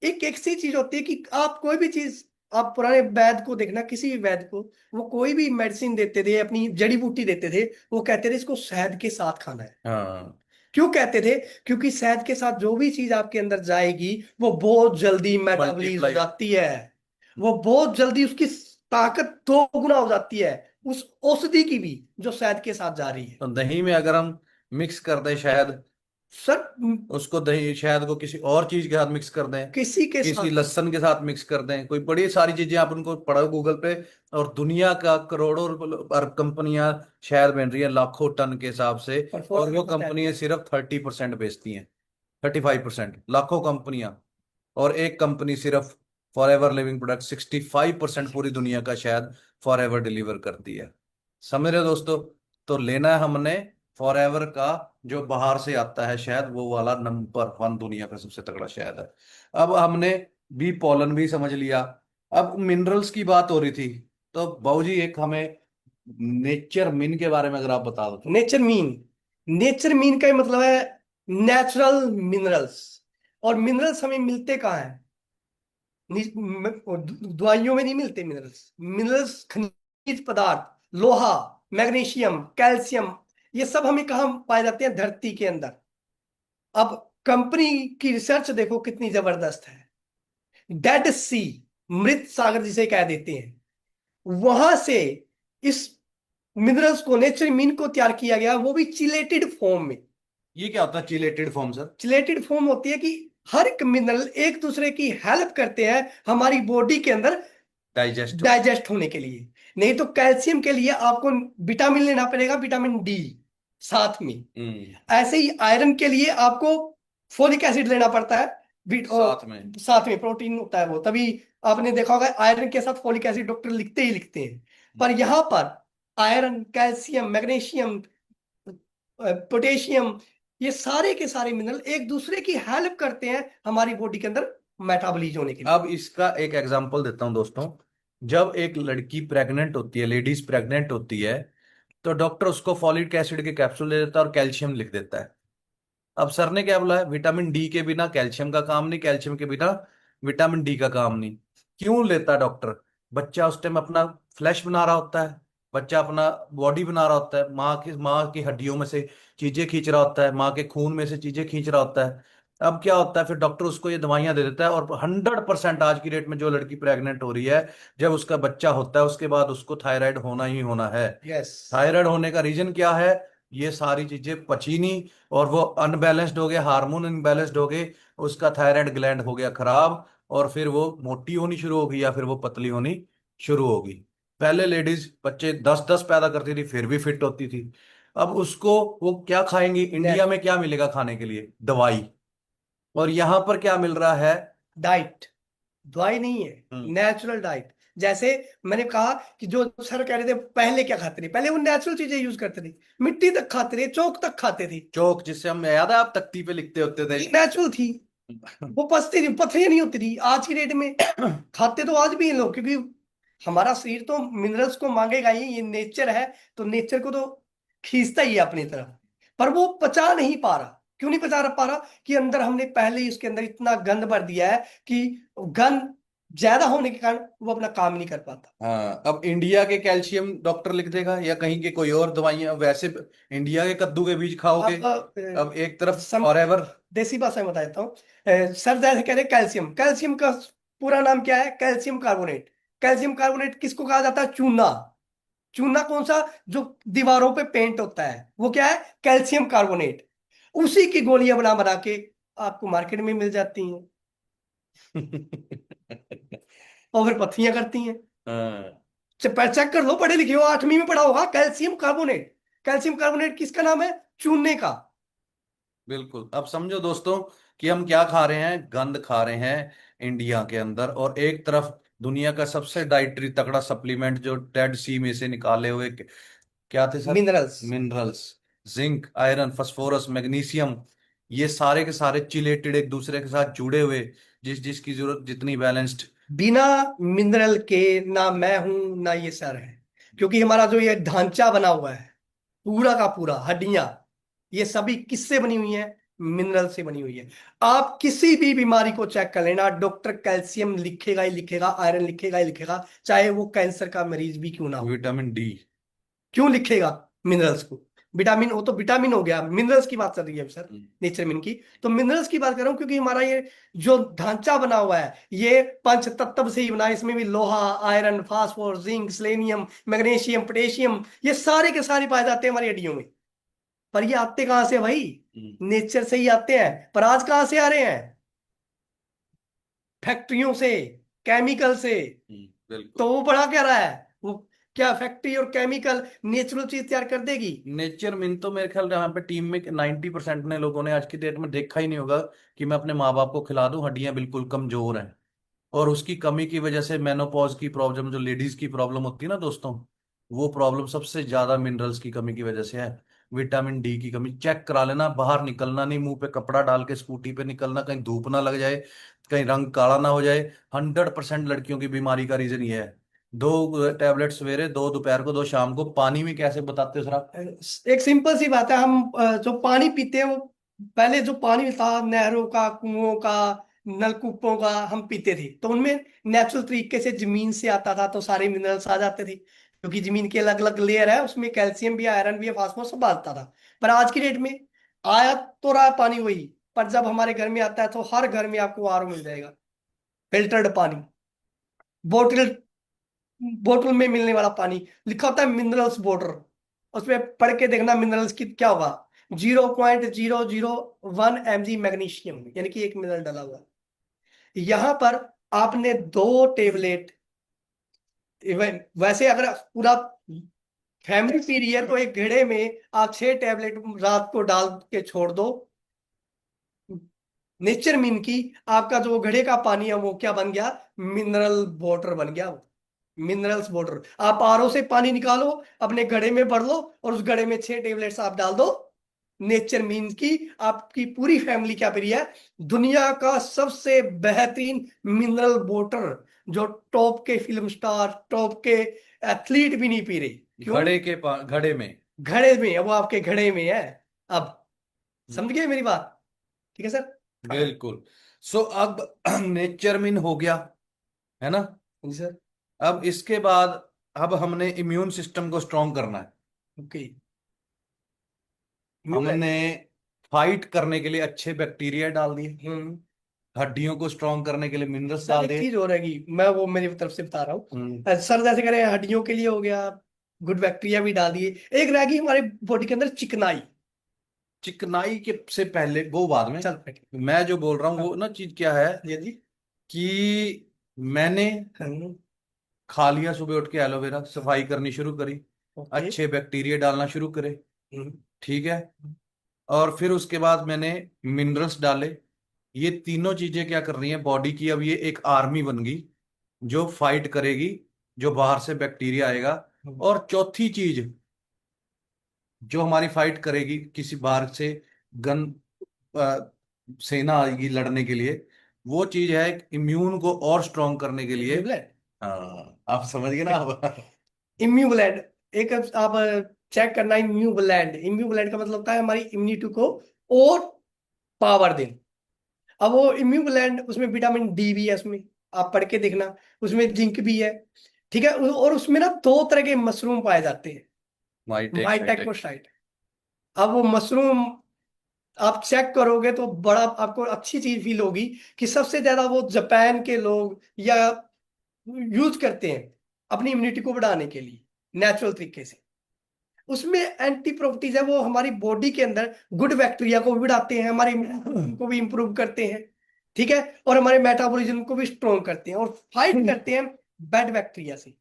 एक एक सी चीज होती है कि आप कोई भी चीज, आप पुराने वैद्य को देखना, किसी भी वैद्य को, वो कोई भी मेडिसिन देते थे, अपनी जड़ी बूटी देते थे, वो कहते थे इसको शहद के साथ खाना है। हाँ, क्यों कहते थे? क्योंकि शहद के साथ जो भी चीज आपके अंदर जाएगी वो बहुत जल्दी मेटाबॉलिज हो मल्टीप्लाई। जाती है, वो बहुत जल्दी उसकी ताकत 2 गुना हो जाती है उस औषधि की भी, जो शहद के साथ जा रही है। तो दही में अगर हम मिक्स कर दें शहद, सर, उसको दही शहद को किसी और चीज के साथ मिक्स कर दें, किसी के किसी साथ, लहसुन के साथ मिक्स कर दें, कोई बड़ी सारी चीजें आप उनको पढ़ो गूगल पे, और दुनिया का करोड़ों अरब कंपनियां शहद बन रही है लाखों टन के हिसाब से। और वो परफॉर्मेंस बताया कंपनियां सिर्फ 30% बेचती हैं, 35%, लाखों कंपनियां। और एक कंपनी सिर्फ फॉर एवर लिविंग प्रोडक्ट 65% पूरी दुनिया का शहद फॉर एवर डिलीवर करती है। समझ रहे हो दोस्तों। तो लेना है हमने फॉर एवर का, जो बाहर से आता है शहद, वो वाला नंबर 1 दुनिया का सबसे तगड़ा शहद है। अब हमने बी पोलन भी समझ लिया। अब मिनरल्स की बात हो रही थी, तो बाबूजी एक हमें नेचर मिन के बारे में अगर आप बता दो तो। नेचर मीन, नेचर मीन का ही मतलब है नेचुरल मिनरल्स। और मिनरल्स हमें मिलते कहाँ हैं? दवाइयों में नहीं मिलते मिनरल्स। मिनरल्स खनिज पदार्थ, लोहा, मैग्नीशियम, कैल्शियम, ये सब हमें कहाँ पाए जाते हैं? धरती के अंदर। अब कंपनी की रिसर्च देखो कितनी जबरदस्त है। डेड सी, मृत सागर जिसे कह देते हैं, वहां से इस मिनरल्स को, नेचर मीन को तैयार किया गया, वो भी चिलेटेड फॉर्म में। ये क्या होता है chelated form sir? Chelated form होती है कि हर एक मिनरल एक दूसरे की हेल्प करते हैं हमारी बॉडी के अंदर डाइजेस्ट। डाइजेस्ट होने के लिए। नहीं तो कैल्शियम के लिए आपको विटामिन लेना पड़ेगा, विटामिन डी साथ में। ऐसे ही आयरन के लिए आपको फोलिक एसिड लेना पड़ता है, साथ में प्रोटीन होता है वो, तभी आपने देखा होगा आयरन के साथ फोलिक एसिड डॉक्टर लिखते ही लिखते हैं। पर यहाँ पर आयरन, कैल्शियम, मैग्नीशियम, पोटेशियम, ये सारे के सारे मिनरल एक दूसरे की हेल्प करते हैं हमारी बॉडी के अंदर मेटाबॉलिज्म होने के लिए। अब इसका एक एग्जांपल देता हूं दोस्तों। जब एक लड़की प्रेग्नेंट होती है, लेडीज प्रेग्नेंट होती है, तो डॉक्टर उसको फॉलिक एसिड के कैप्सूल दे देता है और कैल्शियम लिख देता है। अब सर ने क्या बोला है, विटामिन डी के बिना कैल्शियम का काम नहीं, कैल्शियम के बिना विटामिन डी का काम नहीं। क्यों लेता है डॉक्टर? बच्चा उस टाइम अपना फ्लैश बना रहा होता है, बच्चा अपना बॉडी बना रहा होता है, माँ की हड्डियों में से चीजें खींच रहा होता है, माँ के खून में से चीजें खींच रहा होता है। अब क्या होता है, फिर डॉक्टर उसको ये दवाइयां दे देता है। और 100% आज की डेट में जो लड़की प्रेग्नेंट हो रही है, जब उसका बच्चा होता है उसके बाद उसको थायराइड होना ही होना है। यस। थायराइड होने का रीजन क्या है? ये सारी चीजें पची नहीं, और वो अनबैलेंस्ड हो गए, हार्मोन इनबैलेंस्ड हो गए, उसका थायराइड ग्लैंड हो गया खराब, और फिर वो मोटी होनी शुरू हो गई या फिर वो पतली होनी शुरू हो गई। पहले लेडीज बच्चे 10 10 पैदा करती थी फिर भी फिट होती थी। अब उसको वो क्या खाएंगे, इंडिया में क्या मिलेगा खाने के लिए? दवाई। और यहाँ पर क्या मिल रहा है? डाइट। दवाई नहीं है, हम्म। Natural diet. जैसे मैंने कहा कि जो सर कह रहे थे पहले क्या खाते थे, पहले वो नेचुरल चीजें यूज करते थे, मिट्टी तक खाते थे, चौक तक खाते थे, चौक, जिससे हम, याद है आप तख्ती पे लिखते होते थे? नेचुरल थी। वो पचती थी, पथरियां नहीं होती थी आज की डेट में। खाते तो आज भी हैं लोग, क्योंकि हमारा शरीर तो मिनरल्स को मांगेगा ही, ये नेचर है, तो नेचर को तो खींचता ही है अपनी तरफ। पर वो पचा नहीं पा रहा। क्यों नहीं पचा पा रहा? कि अंदर हमने पहले ही उसके अंदर इतना गंद भर दिया है कि गंद ज्यादा होने के कारण वो अपना काम नहीं कर पाता। हाँ, अब इंडिया के कैल्शियम डॉक्टर लिख देगा, या कहीं के कोई और दवाइयां, वैसे इंडिया के कद्दू के बीज खाओगे। अब अब एक तरफ सम फॉरएवर। देसी भाषा में बता देता हूँ। सर जैसे कह रहे कैल्शियम, कैल्शियम का पूरा नाम क्या है? Calcium carbonate. कैल्शियम कार्बोनेट किसको कहा जाता है? चूना। चूना कौन सा? जो दीवारों पे पेंट होता है, वो क्या है? Calcium carbonate. उसी की गोलियां बना बना के आपको मार्केट में मिल जाती हैं, और फिर पत्थरियां करती हैं। हाँ, चेक कर लो, पढ़े लिखे हो, 8वीं में पढ़ा होगा कैल्शियम कार्बोनेट। कैल्शियम कार्बोनेट किसका नाम है? चूने का। बिल्कुल। अब समझो दोस्तों कि हम क्या खा रहे हैं, गंद खा रहे हैं इंडिया के अंदर, और एक तरफ दुनिया का सबसे डाइटरी तगड़ा सप्लीमेंट जो डेड सी में से निकाले हुए, क्या थे sir? Minerals. Minerals. Zinc, iron, phosphorus, magnesium, ये सारे के सारे चिलेटेड, एक दूसरे के साथ जुड़े हुए, जिस जिसकी जरूरत जितनी बैलेंस्ड। बिना मिनरल के ना मैं हूं ना ये सर है, क्योंकि हमारा जो ये ढांचा बना हुआ है पूरा का पूरा, हड्डियां, ये सभी किससे बनी हुई है? मिनरल से बनी हुई है। आप किसी भी बीमारी को चेक कर लेना, डॉक्टर कैल्शियम लिखेगा ही लिखेगा, आयरन लिखेगा ही लिखेगा, चाहे वो कैंसर का मरीज भी क्यों ना हो। Vitamin D. क्यों लिखेगा मिनरल्स को? विटामिन, वो तो विटामिन हो गया, मिनरल्स की बात चल रही है सर, नेचर मिन की। तो मिनरल्स की बात कर रहा हूं, क्योंकि हमारा ये जो ढांचा बना हुआ है, ये पंच तत्व से ही बना है। इसमें भी लोहा, iron, phosphorus, zinc, selenium, magnesium, potassium, ये सारे के सारे पाए जाते हैं हमारी हड्डियों में। पर ये आते कहां से भाई? नेचर से ही आते हैं। पर आज कहां से आ रहे हैं? फैक्ट्रियों से, केमिकल से। बिल्कुल। तो वो बढ़ा क्या रहा है? वो क्या फैक्ट्री और केमिकल नेचुरल चीज तैयार कर देगी? नेचर मिन तो मेरे ख्याल यहाँ पे टीम में 90% ने लोगों ने आज की डेट में देखा ही नहीं होगा कि मैं अपने माँ बाप को खिला दूं, हड्डियां बिल्कुल कमजोर हैं। और उसकी कमी की वजह से मेनोपॉज की प्रॉब्लम, जो लेडीज की प्रॉब्लम होती है ना दोस्तों, वो प्रॉब्लम सबसे ज्यादा मिनरल्स की कमी की वजह से है। विटामिन डी की कमी, चेक करा लेना, बाहर निकलना नहीं, मुंह पे कपड़ा डाल के स्कूटी पे निकलना, कहीं धूप ना लग जाए, कहीं रंग काला ना हो जाए। 100% लड़कियों की बीमारी का रीजन ये है। 2 टैबलेट सवेरे, 2 दोपहर को, 2 शाम को। पानी में कैसे बताते हो सर आप? एक सिंपल सी बात है, हम जो पानी पीते हैं वो, पहले जो पानी था नहरों का, कुओं का, नलकूपों का हम पीते थे, तो उनमें नेचुरल तरीके से जमीन से आता था, तो सारे मिनरल्स आ जाते थे, क्योंकि जमीन के अलग अलग लेयर है, उसमें कैल्शियम भी है, आयरन भी है, फास्फोरस सब आता था। पर आज की डेट में आया तो रहा पानी वही, पर जब हमारे घर में आता है तो हर घर में आपको आरओ मिल जाएगा, फिल्टर्ड पानी, बोतल, बोतल में मिलने वाला पानी, लिखा होता है मिनरल्स वाटर, उसमें पढ़ के देखना मिनरल्स की क्या होगा। 0.001 mg मैग्नीशियम, यानी कि 1 मिनरल डाला हुआ है। यहां पर आपने 2 टेबलेट, वैसे अगर पूरा फैमिली पी रही है तो एक घेड़े में आप 6 टेबलेट रात को डाल के छोड़ दो। नेचर मीन की आपका जो घड़े का पानी है वो क्या बन गया? मिनरल वाटर बन गया। Minerals water. आप आरओ से पानी निकालो, अपने घड़े में भर लो, और उस घड़े में 6 टेबलेट्स आप डाल दो। नेचर मीन्स की आपकी पूरी फैमिली क्या पी रही है? दुनिया का सबसे बेहतरीन मिनरल वाटर, जो टॉप के फिल्म स्टार, टॉप के एथलीट भी नहीं पी रहे। क्यों? घड़े में। घड़े में है, वो आपके घड़े में है। अब समझ गए मेरी बात? ठीक है सर। बिल्कुल। सो अब नेचर मिन हो गया, है ना? जी सर। अब इसके बाद, अब हमने इम्यून सिस्टम को स्ट्रांग करना है। ओके। हमने फाइट करने के लिए अच्छे बैक्टीरिया डाल दिए, हम्म। हड्डियों को स्ट्रांग करने के लिए मिनरल्स सर डाल एक दिए। चीज हो रहेगी, मैं वो मेरी तरफ से बता रहा हूँ। हम्म। सर जैसे कह रहे हैं हड्डियों के लिए हो गया, गुड बैक्टीरिया भी डाल दिए, एक रहेगी हमारे बॉडी के अंदर चिकनाई। चिकनाई के से पहले, वो बाद में। चल बैठ। मैं जो बोल रहा हूँ हाँ वो ना चीज क्या है, जी जी। कि मैंने हाँ, खा लिया सुबह उठ के एलोवेरा, सफाई करनी शुरू करी, ओके। अच्छे बैक्टीरिया डालना शुरू करे, ठीक है। और फिर उसके बाद मैंने मिनरल्स डाले। ये तीनों चीजें क्या कर रही हैं बॉडी की, अब ये एक आर्मी बन गई जो फाइट करेगी जो बाहर से बैक्टीरिया आएगा। और चौथी चीज जो हमारी फाइट करेगी किसी बाहर से गन अ, सेना आएगी लड़ने के लिए, वो चीज है इम्यून को और स्ट्रांग करने के लिए। ब्लड, हाँ आप समझ गए ना अब। इम्यूब्लैंड, एक आप चेक करना, इम्यूब्लैंड, इम्यूब्लैंड का मतलब होता है हमारी इम्यूनिटी को और पावर देना। अब वो इम्यूब्लैंड, उसमें विटामिन डी भी है, उसमें आप पढ़ के देखना, उसमें जिंक भी है, ठीक है। और उसमें ना दो तरह के मशरूम पाए जाते हैं, माइटेक साइटेक। माइटेक्टोसाइट। अब वो मशरूम आप चेक करोगे तो बड़ा आपको अच्छी चीज फील होगी कि सबसे ज्यादा वो जापान के लोग या यूज करते हैं अपनी इम्यूनिटी को बढ़ाने के लिए नेचुरल तरीके से। उसमें एंटी प्रॉपर्टीज है, वो हमारी बॉडी के अंदर गुड बैक्टीरिया को भी बढ़ाते हैं, हमारे इम्यूनिटी को भी इंप्रूव करते हैं, ठीक है, और हमारे मेटाबॉलिज्म को भी स्ट्रॉन्ग करते हैं और फाइट करते हैं बैड बैक्टीरिया से।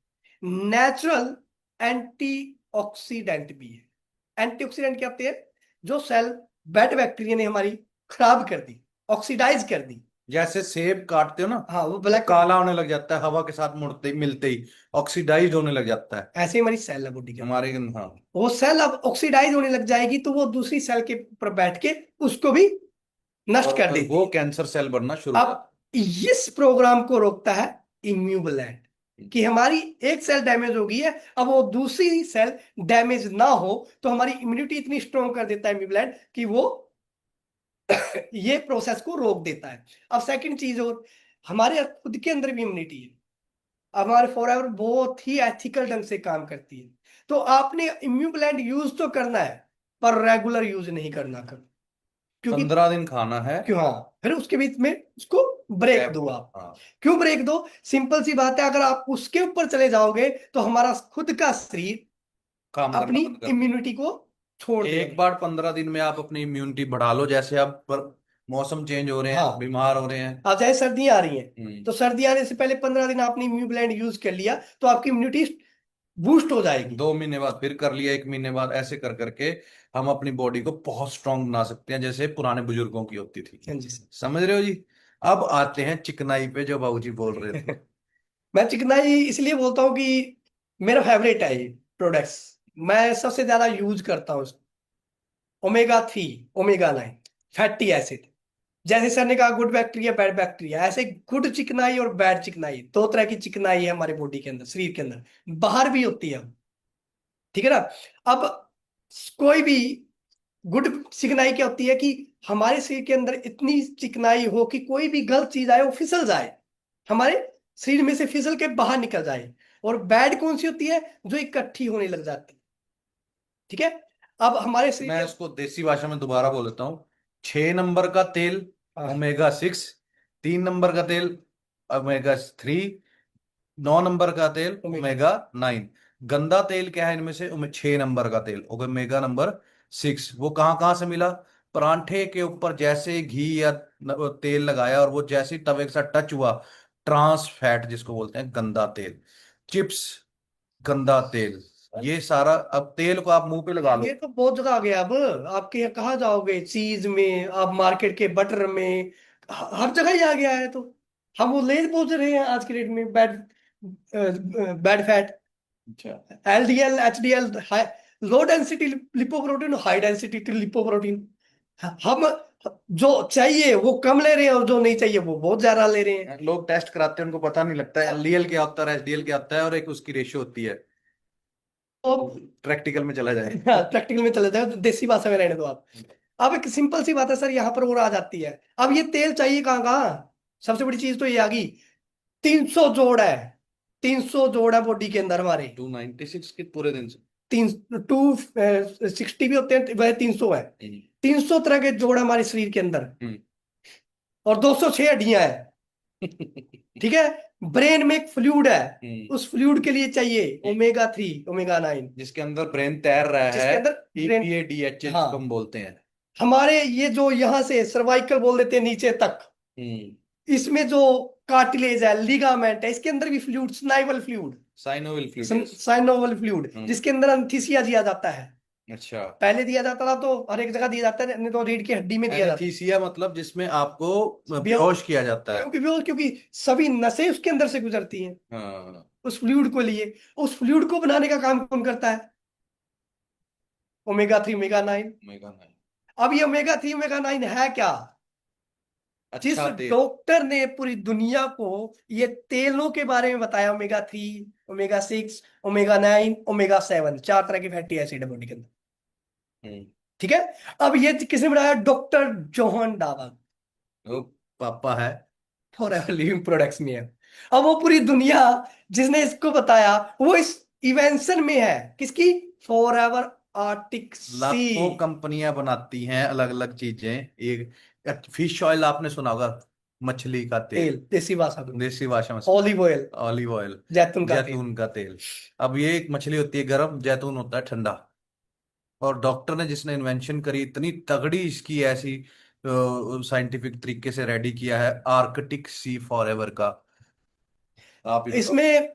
नेचुरल एंटीऑक्सीडेंट भी है। एंटीऑक्सीडेंट क्या होते हैं? जो सेल बैड बैक्टीरिया ने हमारी खराब कर दी, ऑक्सीडाइज कर दी। जैसे सेब काटते हो ना, हाँ, वो वो ब्लैक, काला होने लग जाता है हवा के साथ मुड़ते मिलते ही, ऑक्सीडाइज होने लग जाता है ऐसे ही हमारी सेल है बॉडी के अंदर। हमारे। हाँ। वो सेल अब ऑक्सीडाइज होने लग जाएगी तो वो दूसरी सेल के ऊपर बैठ के उसको भी नष्ट कर और देती वो है। कैंसर सेल बनना शुरू अब इस प्रोग्राम को रोकता है इम्यूब्लैंड, कि हमारी एक सेल डैमेज हो गई है, अब वो दूसरी सेल डैमेज ना हो, तो हमारी इम्यूनिटी इतनी स्ट्रॉन्ग कर देता है इम्यूब्लैंड कि वो ये प्रोसेस को रोक देता है। अब सेकंड चीज, और हमारे खुद के अंदर भी इम्यूनिटी है, हमारे फॉरएवर बहुत ही एथिकल ढंग से काम करती है। तो आपने इम्यूब्लैंड यूज तो करना है, पर रेगुलर यूज नहीं करना कर, क्योंकि 15 दिन खाना है। क्यों, हाँ, फिर उसके बीच में उसको ब्रेक दो आप। हाँ। क्यों ब्रेक दो? सिंपल सी बात है, अगर आप उसके ऊपर चले जाओगे तो हमारा खुद का शरीर काम करना अपनी बंद कर। इम्यूनिटी को छोड़ एक देगा। बार 15 दिन में आप अपनी इम्यूनिटी बढ़ा लो, जैसे अब मौसम चेंज हो रहे हैं, हाँ, बीमार हो रहे हैं। आप चाहे सर्दियां आ रही हैं, हम्म। तो सर्दी आने से पहले 15 दिन आपने इम्यूब्लैंड यूज कर लिया तो आपकी इम्यूनिटी बूस्ट हो जाएगी। 2 महीने बाद फिर कर लिया, 1 महीने बाद, ऐसे कर करके हम अपनी बॉडी को बहुत स्ट्रांग बना सकते हैं जैसे पुराने बुजुर्गों की होती थी। हाँ जी सर। समझ रहे हो जी। अब आते हैं चिकनाई पे जो बाबूजी बोल रहे थे। मैं चिकनाई इसलिए बोलता हूँ कि मेरा फेवरेट है ये प्रोडक्ट्स, मैं सबसे ज्यादा यूज करता हूँ ओमेगा 3, ओमेगा 9 फैटी एसिड। जैसे सर ने कहा गुड बैक्टीरिया बैड बैक्टीरिया, ऐसे गुड चिकनाई और बैड चिकनाई, दो तरह की चिकनाई है हमारे बॉडी के अंदर, शरीर के अंदर, बाहर भी होती है, ठीक है ना। अब कोई भी गुड चिकनाई क्या होती है कि हमारे शरीर के अंदर इतनी चिकनाई हो कि कोई भी गलत चीज आए वो फिसल जाए, हमारे शरीर में से फिसल के बाहर निकल जाए। और बैड कौन सी होती है? जो इकट्ठी होने लग जाती है, ठीक है। अब हमारे शरीर मैं के, इसको देसी भाषा में दोबारा बोल देता हूँ। 6 नंबर का तेल हाँ, ओमेगा 6, 3 नंबर का तेल ओमेगा 3, 9 नंबर का तेल ओमेगा, ओमेगा 9। गंदा तेल क्या है इनमें से? 6 नंबर का तेल ओमेगा नंबर 6। वो कहाँ कहाँ से मिला? परांठे के ऊपर जैसे घी या तेल लगाया और वो जैसे ही तवे के साथ टच हुआ, ट्रांस फैट जिसको बोलते हैं, गंदा तेल। चिप्स, गंदा तेल। ये सारा, अब तेल को आप मुंह पे लगा लो। ये तो बहुत जगह आ गया। अब आपके यहाँ कहाँ जाओगे, चीज में, आप मार्केट के बटर में, हर जगह ही आ गया है। तो हम वो ले पहुंच रहे हैं आज के डेट में बैड, बैड फैट, अच्छा। LDL, HDL, low density lipoprotein, high density lipoprotein. हम जो चाहिए वो कम ले रहे हैं और जो नहीं चाहिए वो बहुत ज्यादा ले रहे हैं। लोग टेस्ट कराते हैं, उनको पता नहीं लगता है एलडीएल क्या होता है, एचडीएल क्या होता है, और एक उसकी रेशियो होती है। तो प्रैक्टिकल में चला जाए। प्रैक्टिकल में चले जाए तो देसी भाषा में रहने दो आप। अब एक सिंपल सी बात है सर, यहाँ पर और आ जाती है। अब ये तेल चाहिए कहाँ कहाँ? सबसे बड़ी चीज तो ये आ गई, 300 जोड़ है, 300 जोड़ है बॉडी के अंदर हमारे। 296 के पूरे दिन से। 260 भी होते हैं, वह 300 है। 300 तरह के जोड़ हमारे शरीर के अंदर, हम्म। और 206 हड्डियां हैं, ठीक है। ब्रेन में एक फ्लूइड है, उस फ्लूइड के लिए चाहिए ओमेगा 3, ओमेगा 9, जिसके अंदर ब्रेन तैर रहा जिसके है, अंदर ब्रेन, ईपीए डीएचए हाँ, जिसको हम बोलते हैं। हमारे ये जो यहाँ से सर्वाइकल बोल देते हैं नीचे तक, इसमें जो कार्टिलेज है, लिगामेंट है, इसके अंदर भी fluid, synovial fluid, synovial fluid. Synovial fluid, जिसके अंदर अंथिसिया जिया जाता है, अच्छा, पहले दिया जाता था तो हर एक जगह दिया जाता है, नहीं तो रीढ़ की हड्डी में दिया जाता एनेस्थीसिया मतलब जिसमें आपको है। बेहोश किया जाता है। क्योंकि सभी नसें उसके अंदर से गुजरती हैं हाँ। उस फ्लूइड को लिए। उस फ्लूइड को बनाने का काम कौन करता है? Omega 3 omega 9। ओमेगा 9। अब ये ओमेगा 3 ओमेगा 9 है क्या? जिस अच्छा तेल। डॉक्टर ने पूरी दुनिया को ये तेलों के बारे में बताया, ओमेगा 3 ओमेगा 6 ओमेगा 9 ओमेगा 7, 4 तरह की फैटी एसिड है बॉडी के अंदर। हम्म। ठीक है। अब ये किसने बनाया? डॉक्टर जोहन डावर, वो पापा है। फॉरएवर लिविंग प्रोडक्ट्स में है। अब वो पूरी दुनिया जिसने इसको बताया वो इस इवेंशन में है, किसकी? फॉरएवर आर्टिक सी। लाखों कंपनियां बनाती हैं अलग अलग चीजें। एक फिश ऑयल आपने सुना होगा, मछली का तेल। तेल, देसी भाषा में देसी भाषा में ऑलिव ऑयल, ऑलिव ऑयल, जैतून का तेल। जैतून का तेल। अब ये एक मछली होती है गर्म, जैतून होता है ठंडा। और डॉक्टर ने जिसने इन्वेंशन करी, इतनी तगड़ी इसकी ऐसी साइंटिफिक तरीके से रेडी किया है, आर्कटिक सी फॉरएवर का। आप इसको। इसमें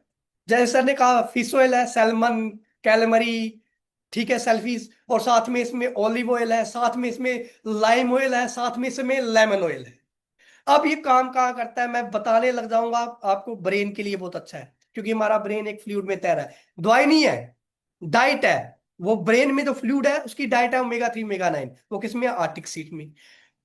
जैसे सर ने कहा फिश ऑयल है, सैल्मन, कैलमरी, ठीक है, सेल्फिश, और साथ में इसमें ऑलिव ऑयल है, साथ में इसमें लाइम ऑयल है, साथ में इसमें लेमन ऑयल है। अब ये काम कहाँ करता है मैं बताने लग जाऊंगा, आपको ब्रेन के लिए बहुत अच्छा है, क्योंकि हमारा ब्रेन एक फ्लूइड में तैर रहा है। दवाई नहीं है, डाइट है। वो ब्रेन में जो फ्लूइड है उसकी डाइट है ओमेगा 3 ओमेगा 9। वो किसमें? आर्टिक सीट में।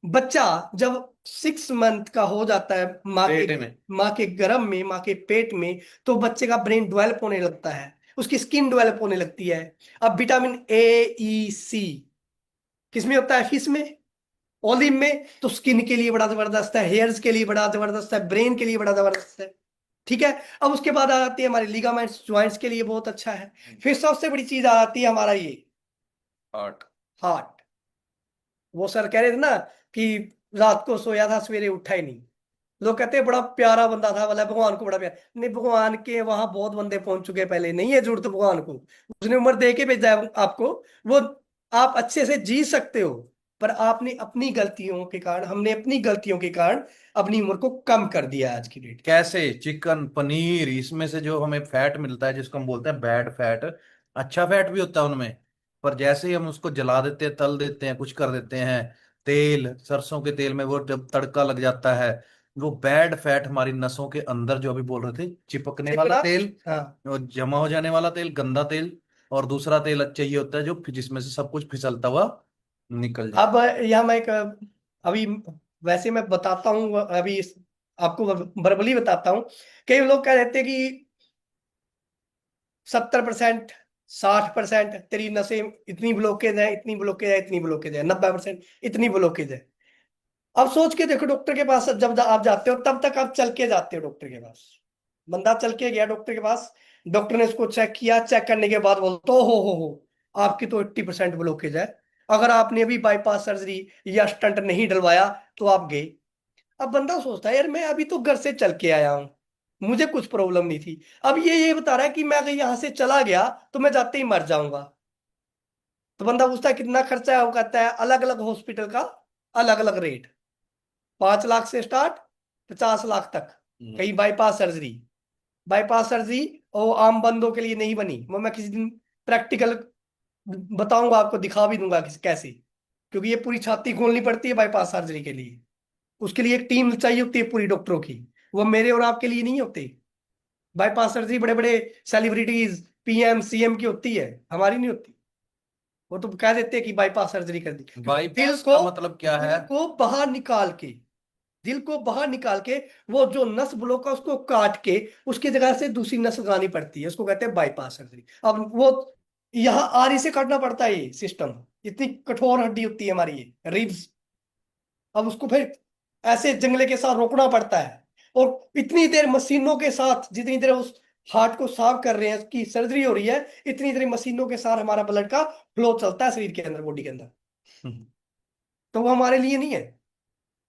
बच्चा जब 6 मंथ का हो जाता है पेट में। माँ के गर्भ में, माँ के पेट में, तो बच्चे का ब्रेन डेवलप होने लगता है, उसकी स्किन डेवलप होने लगती है। अब विटामिन A, E, C किसमें होता है? फिश में, ओलिव में। तो स्किन के लिए बड़ा जबरदस्त है, हेयर्स के लिए बड़ा जबरदस्त है, ब्रेन के लिए बड़ा जबरदस्त है। ठीक है। अब उसके बाद आ जाती है हमारी लिगामेंट्स, ज्वाइंट्स के लिए बहुत अच्छा है। फिर सबसे बड़ी चीज आ जाती है हमारा ये हार्ट। हार्ट। वो सर कह रहे थे ना कि रात को सोया था सवेरे उठा ही नहीं। लोग कहते हैं बड़ा प्यारा बंदा था, वाला भगवान को बड़ा प्यार। नहीं, भगवान के वहां बहुत बंदे पहुंच चुके हैं, पहले नहीं है जरूरत भगवान को। उसने उम्र दे के भेजा है आपको। वो आप अच्छे से जी सकते हो, पर आपने अपनी गलतियों के कारण, हमने अपनी गलतियों के कारण अपनी उम्र को कम कर दिया है आज की डेट। कैसे? चिकन, पनीर, इसमें से जो हमें फैट मिलता है जिसको हम बोलते हैं बैड फैट, अच्छा फैट भी होता है उनमें। पर जैसे ही हम उसको जला देते हैं, तल देते हैं, कुछ कर देते हैं, तेल, सरसों के तेल में वो जब तड़का लग जाता है, वो बैड फैट हमारी नसों के अंदर, जो अभी बोल रहे थे, चिपकने वाला चिपड़ा। तेल, हाँ। वो जमा हो जाने वाला तेल, गंदा तेल। और दूसरा तेल चाहिए होता है जो जिसमें से सब कुछ फिसलता हुआ निकल जाए। अब यहाँ मैं एक अभी वैसे मैं बताता हूँ, अभी आपको वर्बली बताता हूँ। कई लोग कह देते हैं कि 70%, 60% तेरी नसें इतनी ब्लॉकेज है, इतनी ब्लॉकेज है, इतनी ब्लॉकेज है, 90% इतनी ब्लॉकेज है। अब सोच के देखो, डॉक्टर के पास जब आप जाते हो तब तक आप चल के जाते हो डॉक्टर के पास। बंदा चल के गया डॉक्टर के पास, डॉक्टर ने उसको चेक किया, चेक करने के बाद बोलते हो आपकी तो 80% ब्लॉकेज है। अगर आपने अभी बाईपास सर्जरी या स्टंट नहीं डलवाया तो आप गए। अब बंदा सोचता है यार मैं अभी तो घर से चल के आया हूं, मुझे कुछ प्रॉब्लम नहीं थी। अब ये बता रहा है कि मैं अगर यहां से चला गया तो मैं जाते ही मर जाऊंगा। तो बंदा पूछता है कितना खर्चा है, वो कहता है अलग अलग हॉस्पिटल का अलग अलग रेट, 5 लाख से स्टार्ट 50 लाख तक। कहीं बाईपास सर्जरी और आम बंदों के लिए नहीं बनी, वो मैं किसी दिन प्रैक्टिकल बताऊंगा आपको, दिखा भी दूंगा कैसे। क्योंकि ये पूरी छाती खोलनी पड़ती है बाईपास सर्जरी के लिए, उसके लिए एक टीम चाहिए होती है पूरी डॉक्टरों की। वो मेरे और आपके लिए नहीं होते। बाईपास सर्जरी बड़े बड़े सेलिब्रिटीज, PM CM की होती है, हमारी नहीं होती। वो तो कह देते हैं कि बाईपास सर्जरी कर दी, क्योंकि बाईपास का मतलब क्या है? दिल को बाहर निकाल के वो जो नस ब्लॉक है उसको काट के उसकी जगह से दूसरी नस लगानी पड़ती है, उसको कहते हैं बाईपास सर्जरी। अब वो यहाँ आरी से काटना पड़ता है ये सिस्टम, इतनी कठोर हड्डी होती है हमारी ये रिब्स। अब उसको फिर ऐसे जंगले के साथ रोकना पड़ता है, और इतनी देर मशीनों के साथ, जितनी देर उस हार्ट को साफ कर रहे हैं, उसकी सर्जरी हो रही है, इतनी देर मशीनों के साथ हमारा ब्लड का फ्लो चलता है शरीर के अंदर, बॉडी के अंदर। तो वो हमारे लिए नहीं है।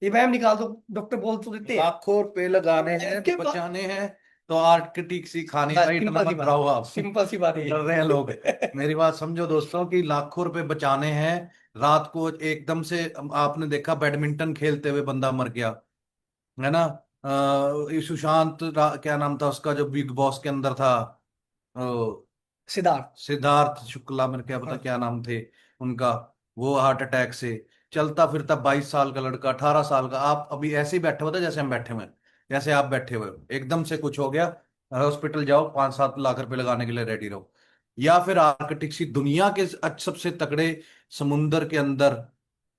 ये वहम निकाल दो, डॉक्टर बोल तो देते हैं। लाखों रुपए लगाने हैं, इसके बाद बचाने हैं, तो आर्कटिक सी खानी बस चाहिए, इतना सिंपल सी मत बात, डराओ आप। सिंपल सी बात डर रहे हैं लोग। ये। मेरी बात समझो दोस्तों, कि लाखों रुपए बचाने हैं। रात को एकदम से आपने देखा बैडमिंटन खेलते हुए बंदा मर गया, है ना? सुशांत क्या नाम था उसका, जो बिग बॉस के अंदर था, सिद्धार्थ। सिद्धार्थ शुक्ला, मेरे क्या पता हाँ। क्या नाम थे उनका, वो हार्ट अटैक से चलता फिरता 22 साल का लड़का, 18 साल का। आप अभी ऐसे ही बैठे हुए थे जैसे हम बैठे हुए हैं, जैसे आप बैठे हुए हो, एकदम से कुछ हो गया, हॉस्पिटल जाओ, 5-7 लाख रुपए लगाने के लिए रेडी रहो। या फिर आर्कटिक सी दुनिया के सबसे तगड़े समुंदर के अंदर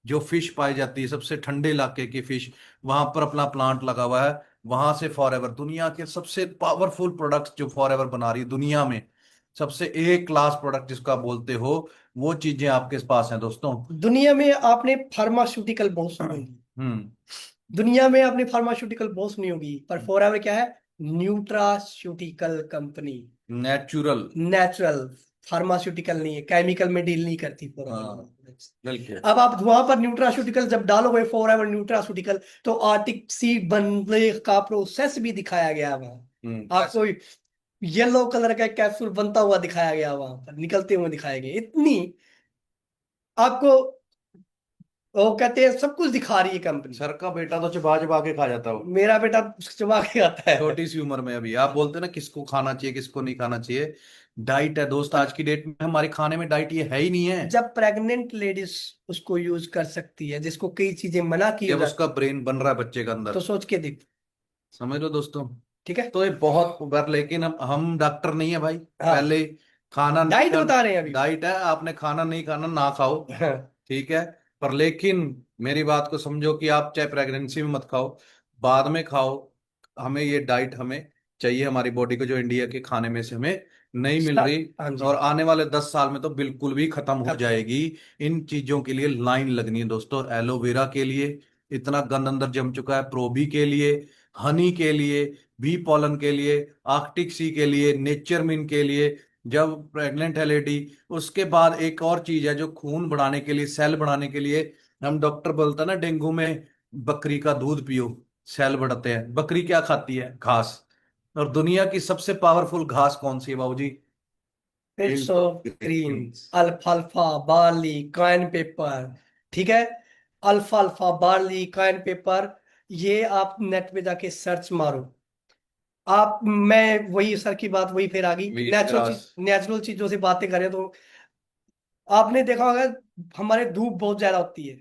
जो फिश पाई जाती है, सबसे ठंडे इलाके की फिश, वहां पर अपना प्लांट लगा हुआ है। वहां से फॉरएवर दुनिया के सबसे पावरफुल प्रोडक्ट्स जो फॉरएवर बना रही है दुनिया में, सबसे एक क्लास प्रोडक्ट जिसको आप बोलते हो, वो चीजें आपके पास हैं दोस्तों। दुनिया में आपने फार्मास्यूटिकल बहुत सुनी होगी, हम्म। दुनिया में आपने फार्मास्यूटिकल बहुत सुनी होगी, पर फॉरएवर क्या है? Nutraceutical company. Natural. Natural, pharmaceutical नहीं है, केमिकल में डील नहीं करती हाँ, फॉरएवर। बिल्कुल। अब आप वहां पर न्यूट्रास्यूटिकल जब डालोगे, फॉरएवर न्यूट्रास्यूटिकल, तो आर्टिक सीड बनने का प्रोसेस भी दिखाया गया है वहां आपको। येलो कलर का कैप्सूल बनता हुआ दिखाया गया, वहां पर निकलते हुए दिखाए गए। इतनी आपको वो कहते हैं सब कुछ दिखा रही है कंपनी। सर का बेटा तो चबा चबा के खा जाता हो, मेरा बेटा चबा के आता है। छोटी सी उम्र में। अभी आप बोलते हैं ना किसको खाना चाहिए किसको नहीं खाना चाहिए, डाइट है दोस्त, आज की डेट में हमारे खाने में डाइट ये है ही नहीं है। जब प्रेग्नेंट लेडीज उसको यूज कर सकती है, जिसको कई चीजें मना की हो जब उसका जाती ब्रेन बन रहा है बच्चे के तो अंदर, सोच के देख। समझ लो दोस्तों। ठीक है। तो ये बहुत बार, लेकिन हम डॉक्टर नहीं है भाई, हाँ, पहले खाना नहीं डाइट खाना, बता रहे हैं अभी। डाइट है, आपने खाना नहीं खाना ना खाओ, हाँ, ठीक है। पर लेकिन मेरी बात को समझो कि आप चाहे प्रेगनेंसी में मत खाओ, बाद में खाओ। हमें ये डाइट हमें चाहिए हमारी बॉडी को, जो इंडिया के खाने में से हमें नहीं मिल रही, हाँ जी। और आने वाले 10 साल में तो बिल्कुल भी खत्म हो अब जाएगी। इन चीजों के लिए लाइन लगनी है दोस्तों। एलोवेरा के लिए इतना गंद अंदर जम चुका है, प्रोबी के लिए, हनी के लिए, बी पॉलन के लिए, आर्कटिक सी के लिए, नेचरमिन के लिए, जब प्रेग्नेंट है लेडी। उसके बाद एक और चीज है जो खून बढ़ाने के लिए, सेल बढ़ाने के लिए, हम डॉक्टर बोलता है ना डेंगू में बकरी का दूध पियो, सेल बढ़ते हैं। बकरी क्या खाती है? घास। और दुनिया की सबसे पावरफुल घास कौन सी है बाबूजी? Fits of green, अल्फाल्फा, barley, Kine paper. ठीक है। अल्फाल्फा, बार्ली, काइन पेपर, ये आप नेट पे जाके सर्च मारो। आप, मैं वही सर की बात वही फिर आ गई, वीट नेचुरल ग्रास। चीज, नेचुरल चीजों से बातें करें तो आपने देखा होगा हमारे धूप बहुत ज्यादा होती है।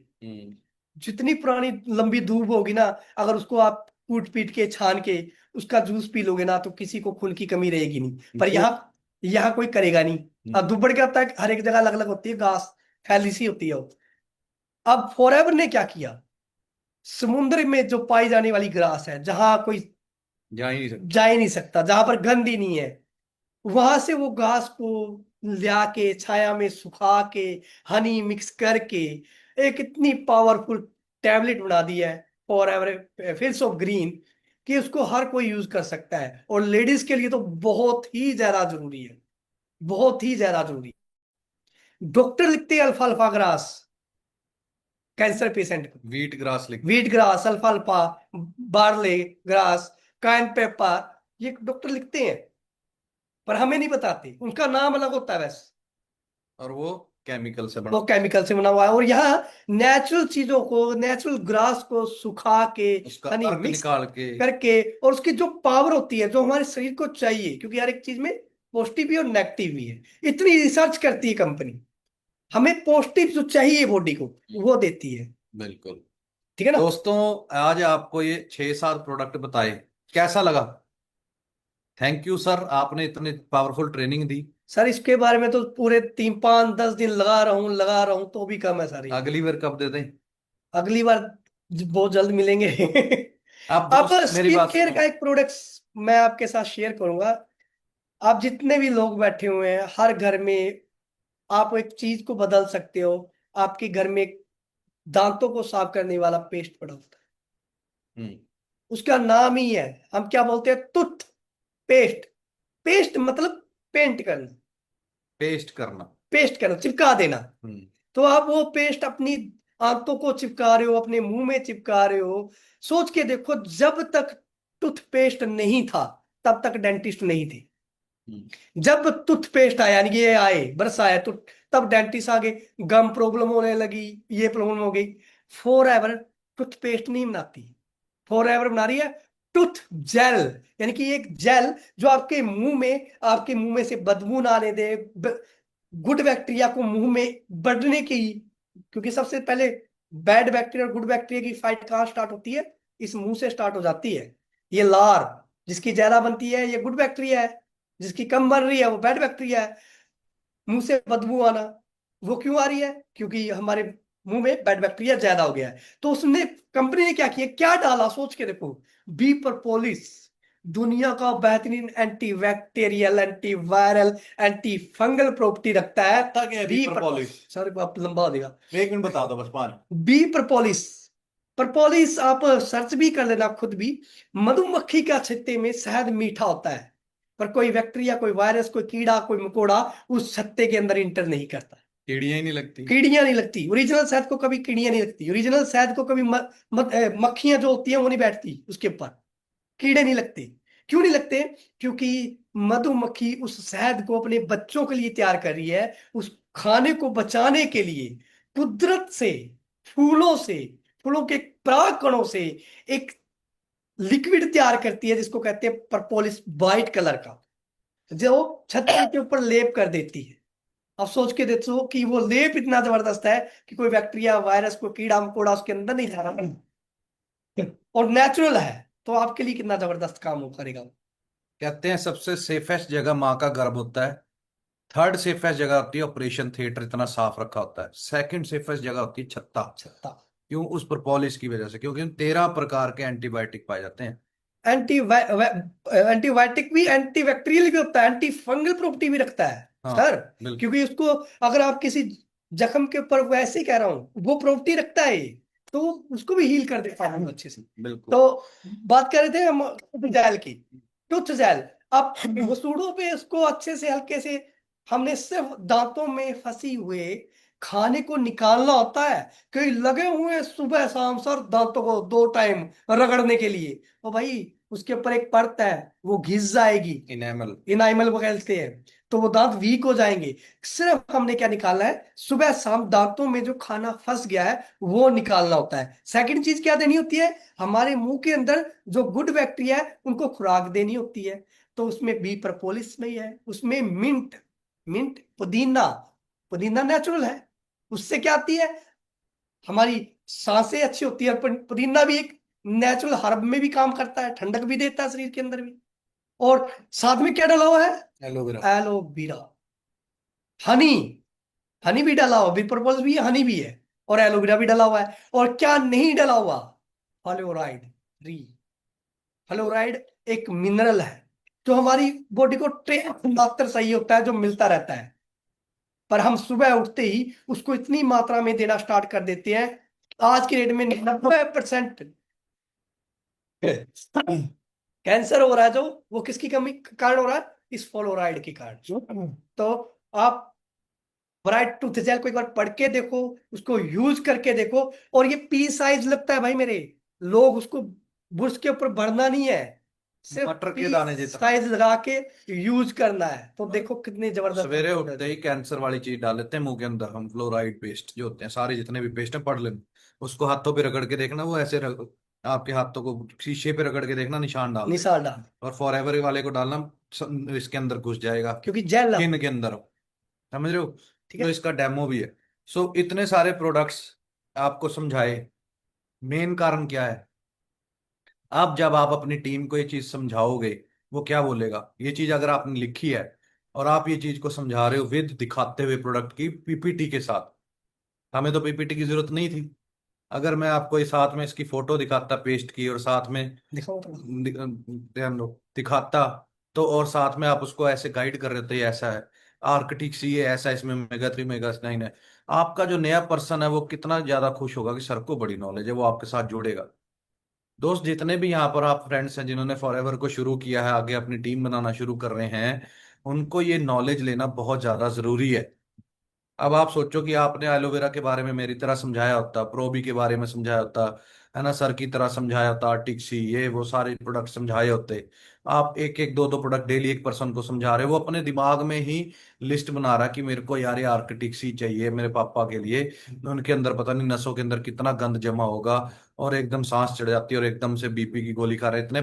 जितनी पुरानी लंबी धूप होगी ना, अगर उसको आप कूट पीट के छान के उसका जूस पी लोगे ना, तो किसी को खून की कमी रहेगी नहीं। पर यहाँ यहाँ कोई करेगा नहीं। अब धूप बढ़ क्या होता है, हर एक जगह अलग अलग होती है घास, फैली सी होती है वो। अब फॉरएवर ने क्या किया, समुद्र में जो पाई जाने वाली ग्रास है, जहां कोई जा ही नहीं सकता। जा ही नहीं सकता, जहां पर गंद ही नहीं है, वहां से वो घास को ला के छाया में सुखा के हनी मिक्स करके एक इतनी पावरफुल टैबलेट बना दी है फॉरएवर फिल्स ऑफ ग्रीन, कि उसको हर कोई यूज कर सकता है। और लेडीज के लिए तो बहुत ही ज्यादा जरूरी है, बहुत ही ज्यादा जरूरी। डॉक्टर लिखते हैं अल्फा अल्फा ग्रास कैंसर पेशेंट को, वीट ग्रास लिख। व्हीट ग्रास, अल्फा अल्फा, बार्ले ग्रास, काइन पेपर, ये डॉक्टर लिखते हैं, पर हमें नहीं बताते, उनका नाम अलग होता है वैसे, और वो केमिकल से बना, वो केमिकल से बना हुआ है। और यहाँ नेचुरल चीजों को, नेचुरल ग्रास को सुखा के उसका हनी अर्क मिक्स निकाल के। करके, और उसकी जो पावर होती है जो हमारे शरीर को चाहिए, क्योंकि हर एक चीज में पॉजिटिव भी और नेगेटिव भी है, इतनी रिसर्च करती है कंपनी, हमें पॉजिटिव जो चाहिए बॉडी को वो देती है। बिल्कुल। ठीक है ना। दोस्तों, आज आपको ये 6-7 प्रोडक्ट बताए, कैसा लगा? थैंक यू सर, आपने इतनी पावरफुल ट्रेनिंग दी। सर इसके बारे में तो पूरे 3 5 10 दिन लगा रहा हूं तो भी कम है सर ये। अगली बार कब दे दें? अगली बार बहुत जल्द मिलेंगे। आप अब दोस्त मेरी स्किन बात केयर सुनो। का एक प्रोडक्ट मैं आपके साथ शेयर करूंगा। आप जितने भी लोग बैठे हुए हैं, हर घर में आप एक चीज को बदल सकते हो। आपके घर में एक दांतों को साफ करने वाला पेस्ट पड़ा होता है, हम्म। उसका नाम ही है, हम क्या बोलते हैं, टूथ पेस्ट। पेस्ट मतलब पेंट करना, पेस्ट करना। पेस्ट करना, चिपका देना। हम्म। तो आप वो पेस्ट अपनी आंतों को चिपका रहे हो, अपने मुंह में चिपका रहे हो। सोच के देखो, जब तक टूथपेस्ट नहीं था तब तक डेंटिस्ट नहीं थे। जब टूथपेस्ट आया, यानी कि ये आए, बरस आया, तो तब डेंटिस्ट आ गए, गम प्रॉब्लम होने लगी, ये प्रॉब्लम हो गई। फॉर एवर टूथपेस्ट नहीं बनाती, फॉर एवर बना रही है टूथ जेल, यानी कि एक जेल जो आपके मुंह में से बदबू ना आने दे, गुड बैक्टीरिया को मुंह में बढ़ने की, क्योंकि सबसे पहले बैड बैक्टीरिया और गुड बैक्टीरिया की फाइट कहाँ स्टार्ट होती है? इस मुंह से स्टार्ट हो जाती है। ये लार जिसकी ज्यादा बनती है ये गुड बैक्टीरिया है, जिसकी कम बन रही है वो बैड बैक्टीरिया है। मुंह से बदबू आना वो क्यों आ रही है? क्योंकि हमारे मुंह में बैड बैक्टीरिया ज्यादा हो गया है। तो उसने कंपनी ने क्या किया, क्या डाला, सोच के देखो। बी प्रोपोलिस, दुनिया का बेहतरीन anti bacterial, anti viral, anti fungal property रखता है। तक है बी प्रोपोलिस। सर आप लंबा हो देगा। 1 मिनट बता दो बस 5। बी प्रोपोलिस, प्रोपोलिस आप सर्च भी कर लेना खुद भी। मधुमक्खी का छत्ते में शहद मीठा होता है, पर कोई बैक्टीरिया, कोई वायरस, कोई कीड़ा, कोई मकोड़ा उस छत्ते के अंदर इंटर नहीं करता। कीड़ियां ही नहीं लगती। कीड़ियां नहीं लगती, ओरिजिनल शहद को कभी कीड़ियां नहीं लगती। ओरिजिनल शहद को कभी मक्खियां जो होती हैं वो नहीं बैठती उसके ऊपर, कीड़े नहीं लगते। क्यों नहीं लगते? क्योंकि मधुमक्खी उस शहद को अपने बच्चों के लिए तैयार कर रही है, उस खाने को बचाने के लिए। कुदरत से, फूलों से, फूलों के पराग कणों से एक लिक्विड तैयार करती है जिसको कहते हैं परपोलिस, वाइट कलर का, जो छत्ते के ऊपर लेप कर देती है। अब सोच के देखो कि वो लेप इतना जबरदस्त है कि कोई बैक्टीरिया, वायरस, कोई कीड़ा मकोड़ा उसके अंदर नहीं जा रहा, और नेचुरल है, तो आपके लिए कितना जबरदस्त काम हो करेगा। कहते हैं सबसे सेफेस्ट जगह माँ का गर्भ होता है। थर्ड सेफेस्ट जगह होती है ऑपरेशन थिएटर, इतना साफ रखा होता है। सेकंड सेफेस्ट जगह होती है छत्ता। छत्ता क्यों? उस प्रोपोलिस की वजह से, क्योंकि 13 प्रकार के एंटीबायोटिक पाए जाते हैं। एंटीबायोटिक भी, एंटी बैक्टीरियल भी होता है, एंटी फंगल प्रॉपर्टी भी रखता है हाँ सर। बिल्कुल। क्योंकि उसको अगर आप किसी जख्म के ऊपर, वैसे ही कह रहा हूं, वो प्रॉपर्टी रखता है ये, तो उसको भी हील कर देता है अच्छे से। बिल्कुल। तो बात कर रहे थे हम जेल की, टूथ जेल। अब वसूड़ों पे इसको अच्छे से हल्के से, हमने सिर्फ दांतों में फंसी हुए खाने को निकालना होता है। कई लगे हुए हैं सुबह शाम सर दांतों को 2 टाइम रगड़ने के लिए, तो भाई उसके ऊपर एक परत है वो घिस जाएगी, इनेमल। इनाइमल वो कहते हैं, तो वो दांत वीक हो जाएंगे। सिर्फ हमने क्या निकालना है, सुबह शाम दांतों में जो खाना फंस गया है वो निकालना होता है। सेकंड चीज क्या देनी होती है, हमारे मुंह के अंदर जो गुड बैक्टीरिया है उनको खुराक देनी होती है। तो उसमें बी प्रोपोलिस में ही है, उसमें मिंट, मिंट पुदीना, पुदीना नेचुरल है, उससे क्या आती है, हमारी सांसें अच्छी होती है। और पुदीना भी एक नेचुरल हर्ब में भी काम करता है, ठंडक भी देता है शरीर के अंदर भी। और साथ में क्या डाला हुआ है, एलोवेरा। एलोवेरा, हनी, हनी भी डाला हुआ, बिप्रपोज भी है, हनी भी है, और एलोवेरा भी डाला हुआ है। और क्या नहीं डाला हुआ, फ्लोराइड फ्री। फ्लोराइड एक मिनरल है जो हमारी बॉडी को ट्रेन मात्र सही होता है, जो मिलता रहता है, पर हम सुबह उठते ही उसको इतनी मात्रा में देना स्टार्ट कर देते हैं। आज के डेट में 90% कैंसर हो रहा है जो, वो किसकी कमी के कारण हो रहा है, इस फ्लोराइड के कारण। तो आप ब्राइट टूथ जेल को एक बार पढ़ के देखो, उसको यूज करके देखो। और ये पी साइज लगता है भाई मेरे लोग, उसको बुर्श के ऊपर भरना नहीं है, सिर्फ मटर के पी दाने जितना। साइज लगा के यूज करना है। तो देखो कितनी जबरदस्त। सवेरे उठते ही कैंसर वाली चीज डाल लेते हैं मुंह के अंदर हम, फ्लोराइड पेस्ट जो होते हैं सारे जितने भी पेस्ट हैं पढ़ लेना। उसको हाथों पे रगड़ के देखना, वो ऐसे आपके हाथों को शीशे पे रगड़ के देखना, निशान डाल देना। निशान डाल, और फॉरएवर वाले को डालना, इसके अंदर घुस जाएगा, क्योंकि जेल है, स्किन के अंदर, समझ रहे हो? ठीक तो है। इसका डेमो भी है। सो इतने सारे प्रोडक्ट्स आपको समझाए, मेन कारण क्या है? आप जब आप अपनी टीम को ये चीज समझाओगे, वो क्या बोलेगा? ये चीज अगर आपने लिखी है और आप ये चीज को समझा रहे हो विद दिखाते हुए प्रोडक्ट की पीपीटी के साथ, हमें तो पीपीटी की जरूरत नहीं थी। अगर मैं आपको इस साथ में इसकी फोटो दिखाता पेस्ट की, और साथ में दिखाओ तो। ध्यान दो दिखाता, तो और साथ में आप उसको ऐसे गाइड कर रहे थे, ऐसा है आर्किटिक्स, ये ऐसा, इसमें मेगा 3 मेगा 9 है। आपका जो नया पर्सन है वो कितना ज्यादा खुश होगा कि सर को बड़ी नॉलेज है, वो आपके साथ जुड़ेगा। दोस्त जितने भी यहाँ पर आप फ्रेंड्स हैं जिन्होंने फॉरएवर को शुरू किया है, आगे अपनी टीम बनाना शुरू कर रहे हैं, उनको ये नॉलेज लेना बहुत ज्यादा जरूरी है। अब आप सोचो कि आपने एलोवेरा के बारे में मेरी तरह समझाया होता, प्रोबी के बारे में समझाया होता, है ना, सर की तरह समझाया होता, टिक्सी ये वो सारे प्रोडक्ट समझाए होते। आप एक एक दो दो प्रोडक्ट डेली एक पर्सन को समझा रहे हो, वो अपने दिमाग में ही लिस्ट बना रहा है कि मेरे को यार ये आर्कटिक्सी चाहिए मेरे पापा के लिए। उनके अंदर पता नहीं नसों के अंदर कितना गंद जमा होगा, और एकदम सांस चढ़ जाती है, और एकदम से बीपी की गोली खा रहे हैं। इतने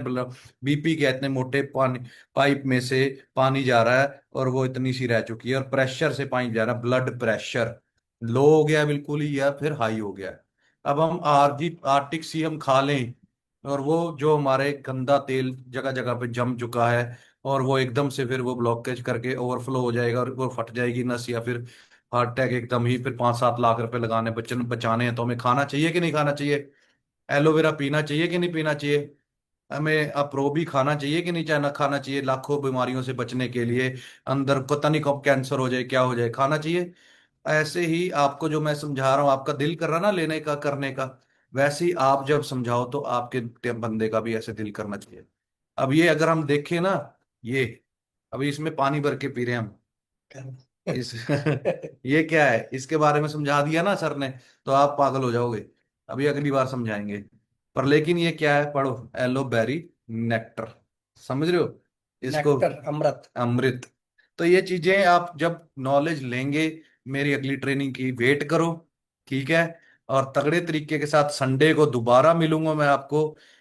बीपी के इतने मोटे पानी पाइप में से पानी जा रहा है, और वो इतनी सी रह चुकी है, और प्रेशर से पानी जा रहा है, ब्लड प्रेशर लो हो गया बिल्कुल ही, या फिर हाई हो गया। अब हम आर्टिक सी हम खा लें, और वो जो हमारे गंदा तेल जगह जगह पे जम चुका है, और वो एकदम से फिर वो ब्लॉकेज करके ओवरफ्लो हो जाएगा, और वो फट जाएगी नस, या फिर हार्ट अटैक एकदम ही, फिर 5-7 लाख रुपए लगाने बचाने हैं। तो हमें खाना चाहिए कि नहीं खाना चाहिए? एलोवेरा पीना चाहिए कि नहीं पीना चाहिए? हमें अप्रोबी खाना चाहिए कि नहीं चाहना खाना चाहिए, लाखों बीमारियों से बचने के लिए? अंदर पता नहीं कब कैंसर हो जाए क्या हो जाए, खाना चाहिए। ऐसे ही आपको जो मैं समझा रहा हूँ, आपका दिल कर रहा ना लेने का करने का, वैसे ही आप जब समझाओ तो आपके बंदे का भी ऐसे दिल करना चाहिए। अब ये अगर हम देखें ना, ये अभी इसमें पानी भर के पी रहे हैं हम, इस ये क्या है, इसके बारे में समझा दिया ना सर ने, तो आप पागल हो जाओगे। अभी अगली बार समझाएंगे। पर लेकिन ये क्या है, पढ़ो, एलोबेरी नेक्टर, समझ रहे हो इसको? नेक्टर, अमृत। अमृत। तो ये चीजें आप जब नॉलेज लेंगे, मेरी अगली ट्रेनिंग की वेट करो, ठीक है? और तगड़े तरीके के साथ संडे को दोबारा मिलूंगा मैं आपको।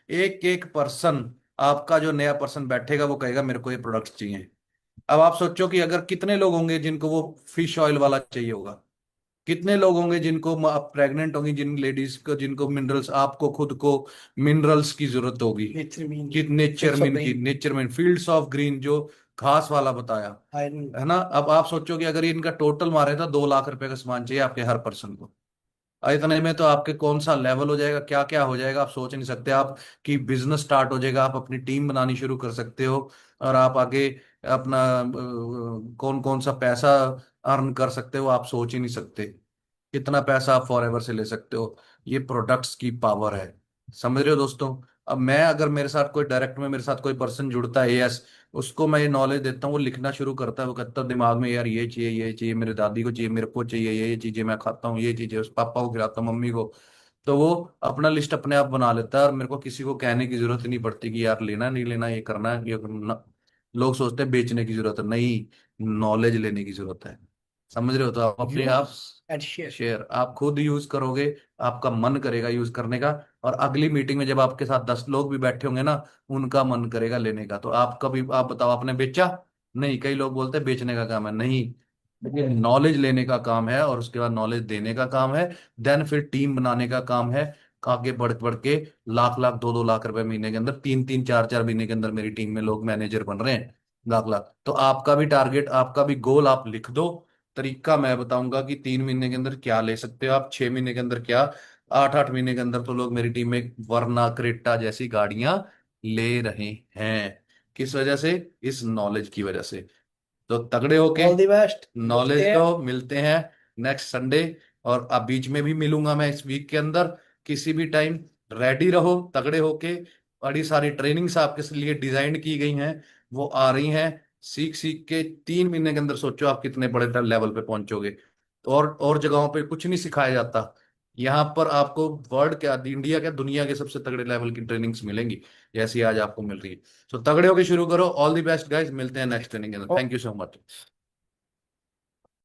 एक एक पर्सन, आपका जो नया पर्सन बैठेगा वो कहेगा मेरे को ये प्रोडक्ट्स चाहिए। अब आप सोचो कि अगर कितने लोग होंगे जिनको वो फिश ऑयल वाला चाहिए होगा, कितने लोग होंगे जिनको प्रेग्नेंट होंगी, जिन लेडीज को जिनको मिनरल्स, आपको खुद को मिनरल्स की जरूरत होगी, नेचरमीन, कि फिट्स ऑफ नेचरमिन की, ग्रीन, नेचरमिन फील्ड्स ऑफ ग्रीन जो घास वाला बताया, आयरन। है ना? अब आप सोचो कि अगर इनका टोटल मारे तो 2 लाख रुपए का सामान चाहिए आपके हर पर्सन को। और इतने में तो आपके कौन सा लेवल हो जाएगा, क्या क्या हो जाएगा, आप सोच नहीं सकते। आप की बिजनेस स्टार्ट हो जाएगा, आप अपनी टीम बनानी शुरू कर सकते हो, और आप आगे अपना कौन कौन सा पैसा अर्न कर सकते हो, आप सोच ही नहीं सकते। कितना पैसा आप फॉर एवर से ले सकते हो, ये प्रोडक्ट्स की पावर है। समझ रहे हो दोस्तों? अब मैं अगर मेरे साथ कोई डायरेक्ट में मेरे साथ कोई पर्सन जुड़ता है, यस, उसको मैं ये नॉलेज देता हूँ, वो लिखना शुरू करता है, वो कहता है दिमाग में यार ये चाहिए मेरे दादी को चाहिए, मेरे को चाहिए, ये चीजें मैं खाता हूँ, ये चीजें उस पापा को खिलाता हूँ, मम्मी को। तो वो अपना लिस्ट अपने आप बना लेता है, और मेरे को किसी को कहने की जरूरत ही नहीं पड़ती कि यार लेना नहीं लेना, ये करना है ये करना। लोग सोचते हैं बेचने की जरूरत है, नहीं, नॉलेज लेने की जरूरत है। समझ रहे हो? तो आप अपने आप यूज एंड शेयर। शेयर आप खुद यूज करोगे, आपका मन करेगा यूज करने का, और अगली मीटिंग में जब आपके साथ 10 लोग भी बैठे होंगे ना, उनका मन करेगा लेने का। तो आपका भी, आप बताओ आपने बेचा? नहीं, कई लोग बोलते हैं बेचने का काम है, नहीं, लेकिन नॉलेज लेने का काम है, और उसके बाद नॉलेज देने का काम है। देन फिर टीम बनाने का काम है, आगे बढ़ बढ़ के लाख लाख 2-2 लाख रुपए महीने के अंदर, 3-3 4-4 महीने के अंदर मेरी टीम में लोग मैनेजर बन रहे हैं, लाख लाख। तो आपका भी टारगेट, आपका भी गोल आप लिख दो। तरीका मैं बताऊंगा कि 3 महीने के अंदर क्या ले सकते हो आप, 6 महीने के अंदर क्या, 8-8 महीने के अंदर तो लोग मेरी टीम में वरना क्रेटा जैसी गाड़ियां ले रहे हैं। किस वजह से? इस नॉलेज की वजह से। तो तगड़े होके ऑल द बेस्ट, नॉलेज मिलते हैं। लो, मिलते हैं नेक्स्ट संडे। और अब बीच में भी मिलूंगा मैं इस वीक के अंदर, किसी भी टाइम। रेडी रहो तगड़े होके। बड़ी सारी ट्रेनिंग्स आपके लिए डिजाइन की गई हैं, वो आ रही हैं। सीख सीख के 3 महीने के अंदर सोचो आप कितने बड़े लेवल पे पहुंचोगे। तो और जगहों पे कुछ नहीं सिखाया जाता, यहाँ पर आपको वर्ल्ड क्या, इंडिया क्या, दुनिया के सबसे तगड़े लेवल की ट्रेनिंग्स मिलेंगी, जैसी आज आपको मिल रही है। तो तगड़े होके शुरू करो। ऑल द बेस्ट गाइस, मिलते हैं नेक्स्ट ट्रेनिंग के अंदर। Thank you so much.